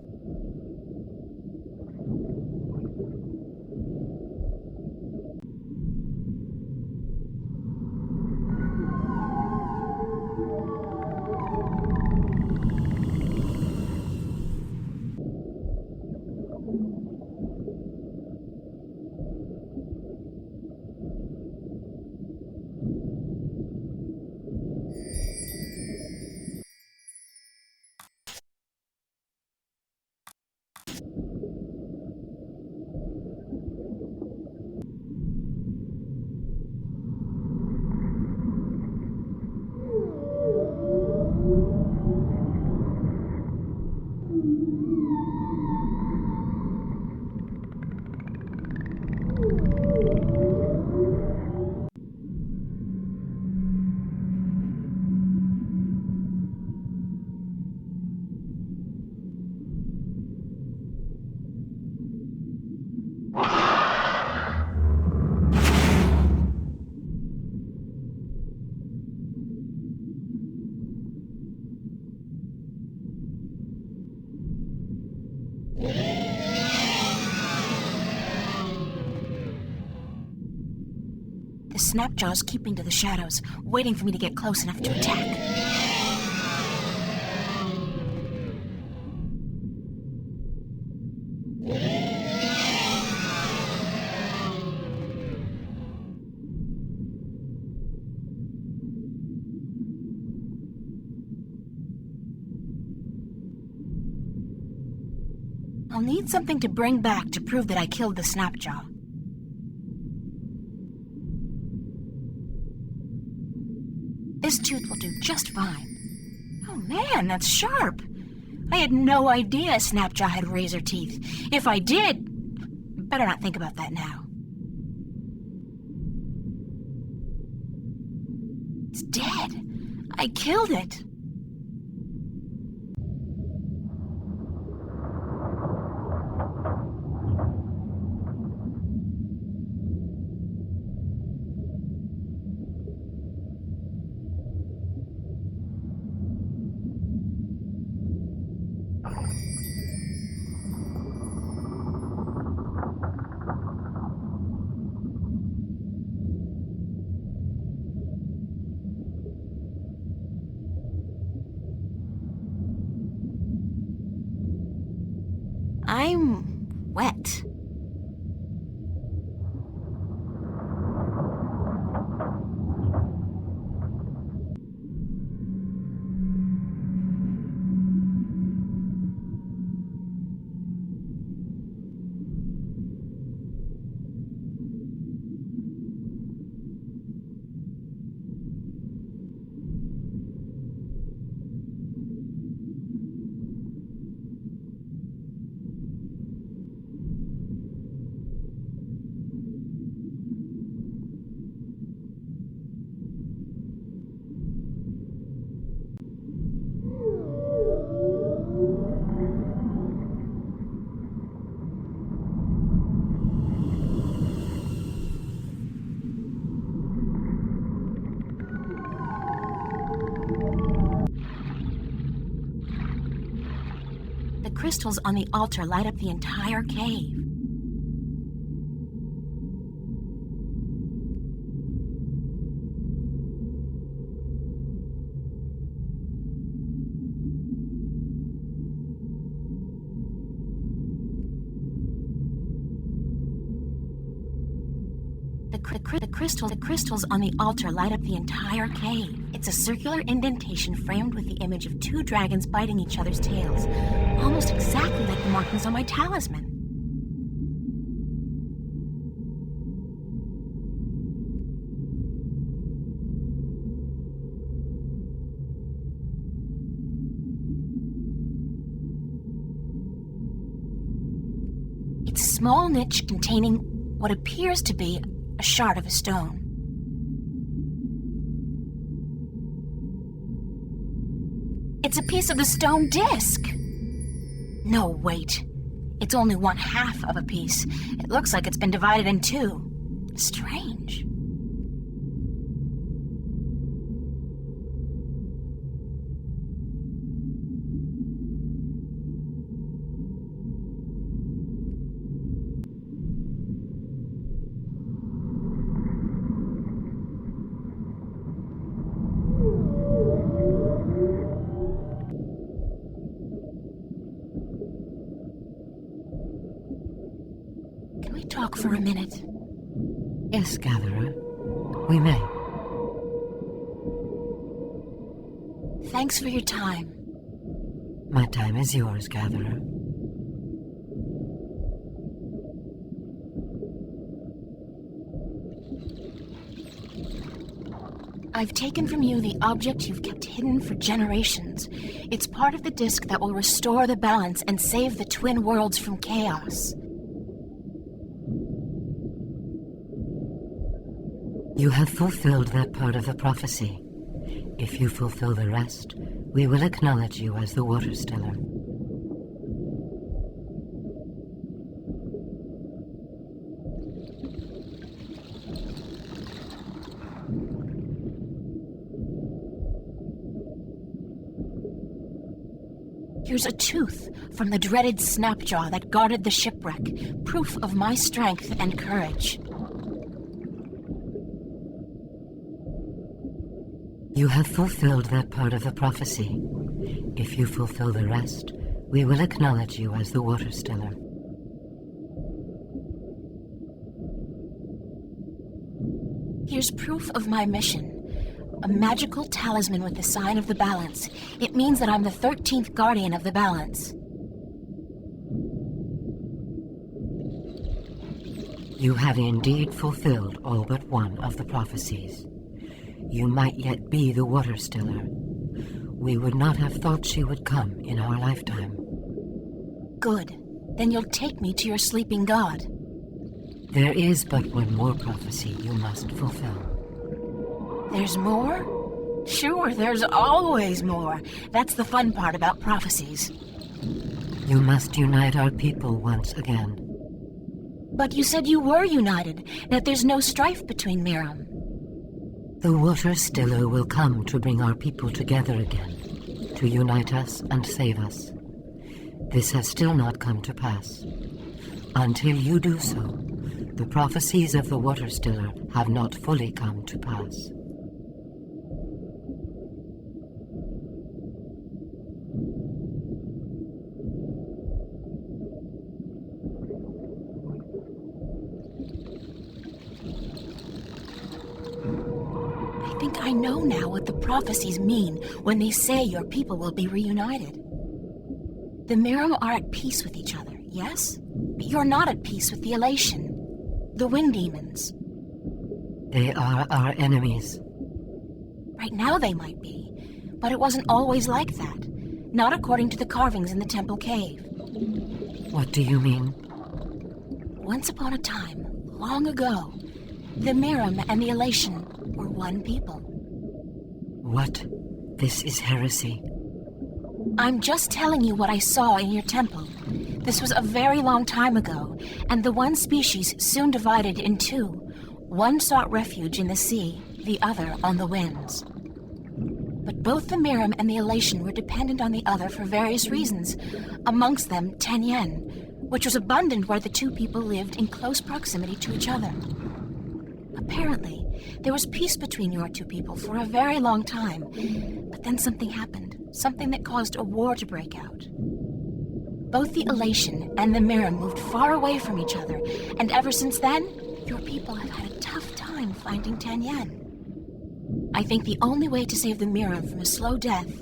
The Snapjaw's keeping to the shadows, waiting for me to get close enough to attack. I'll need something to bring back to prove that I killed the Snapjaw. This tooth will do just fine. Oh man, that's sharp. I had no idea Snapjaw had razor teeth. If I did, better not think about that now. It's dead. I killed it. I'm wet. The crystals on the altar light up the entire cave. The crystals on the altar light up the entire cave. It's a circular indentation framed with the image of two dragons biting each other's tails, almost exactly like the markings on my talisman. It's a small niche containing what appears to be a shard of a stone. It's a piece of the stone disc. No, wait. It's only one half of a piece. It looks like it's been divided in two. Strange. Can we talk for a minute? Yes, Gatherer. We may. Thanks for your time. My time is yours, Gatherer. I've taken from you the object you've kept hidden for generations. It's part of the disk that will restore the balance and save the twin worlds from chaos. You have fulfilled that part of the prophecy. If you fulfill the rest, we will acknowledge you as the Water Stiller. Here's a tooth from the dreaded Snapjaw that guarded the shipwreck, proof of my strength and courage. You have fulfilled that part of the prophecy. If you fulfill the rest, we will acknowledge you as the Water Stiller. Here's proof of my mission. A magical talisman with the sign of the balance. It means that I'm the 13th guardian of the balance. You have indeed fulfilled all but one of the prophecies. You might yet be the Water Stiller. We would not have thought she would come in our lifetime. Good. Then you'll take me to your sleeping god. There is but one more prophecy you must fulfill. There's more? Sure, there's always more. That's the fun part about prophecies. You must unite our people once again. But you said you were united, that there's no strife between Miram. The Water Stiller will come to bring our people together again, to unite us and save us. This has still not come to pass. Until you do so, the prophecies of the Water Stiller have not fully come to pass. I think I know now what the prophecies mean when they say your people will be reunited. The Miram are at peace with each other, yes? But you're not at peace with the Elation, the Wind Demons. They are our enemies. Right now they might be, but it wasn't always like that. Not according to the carvings in the Temple Cave. What do you mean? Once upon a time, long ago, the Miram and the Elation were one people. What? This is heresy. I'm just telling you what I saw in your temple. This was a very long time ago, and the one species soon divided in two. One sought refuge in the sea, the other on the winds. But both the Miram and the Elation were dependent on the other for various reasons, amongst them Tenyen, which was abundant where the two people lived in close proximity to each other. Apparently, there was peace between your two people for a very long time, but then something happened, something that caused a war to break out. Both the Elation and the Miram moved far away from each other, and ever since then, your people have had a tough time finding Tenyen. I think the only way to save the Miram from a slow death,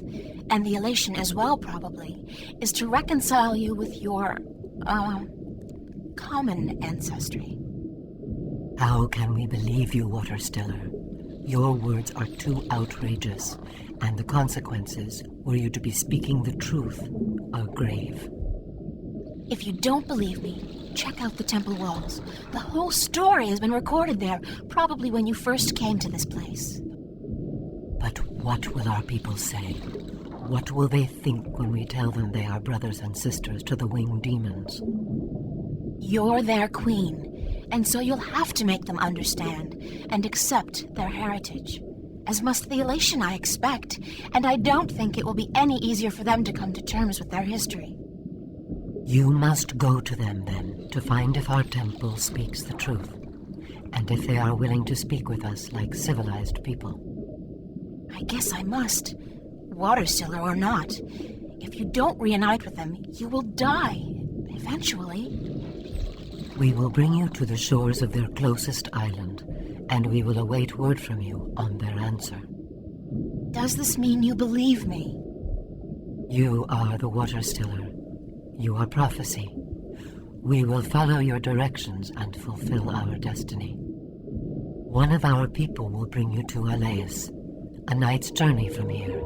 and the Elation as well probably, is to reconcile you with your, common ancestry. How can we believe you, Water Stiller? Your words are too outrageous, and the consequences, were you to be speaking the truth, are grave. If you don't believe me, check out the temple walls. The whole story has been recorded there, probably when you first came to this place. But what will our people say? What will they think when we tell them they are brothers and sisters to the Winged Demons? You're their queen, And so you'll have to make them understand and accept their heritage. As must the Elation, I expect. And I don't think it will be any easier for them to come to terms with their history. You must go to them, then, to find if our temple speaks the truth, and if they are willing to speak with us like civilized people. I guess I must. Water Stiller or not. If you don't reunite with them, you will die. Eventually. We will bring you to the shores of their closest island, and we will await word from you on their answer. Does this mean you believe me? You are the Water Stiller. You are prophecy. We will follow your directions and fulfill our destiny. One of our people will bring you to Alais, a night's journey from here.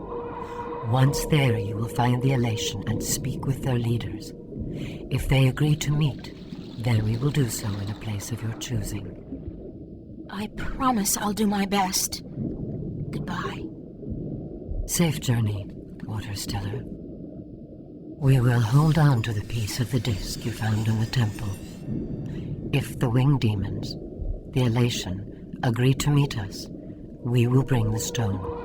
Once there, you will find the Elation and speak with their leaders. If they agree to meet, then we will do so in a place of your choosing. I promise I'll do my best. Goodbye. Safe journey, Water Stiller. We will hold on to the piece of the disc you found in the temple. If the winged demons, the Elation, agree to meet us, we will bring the stone.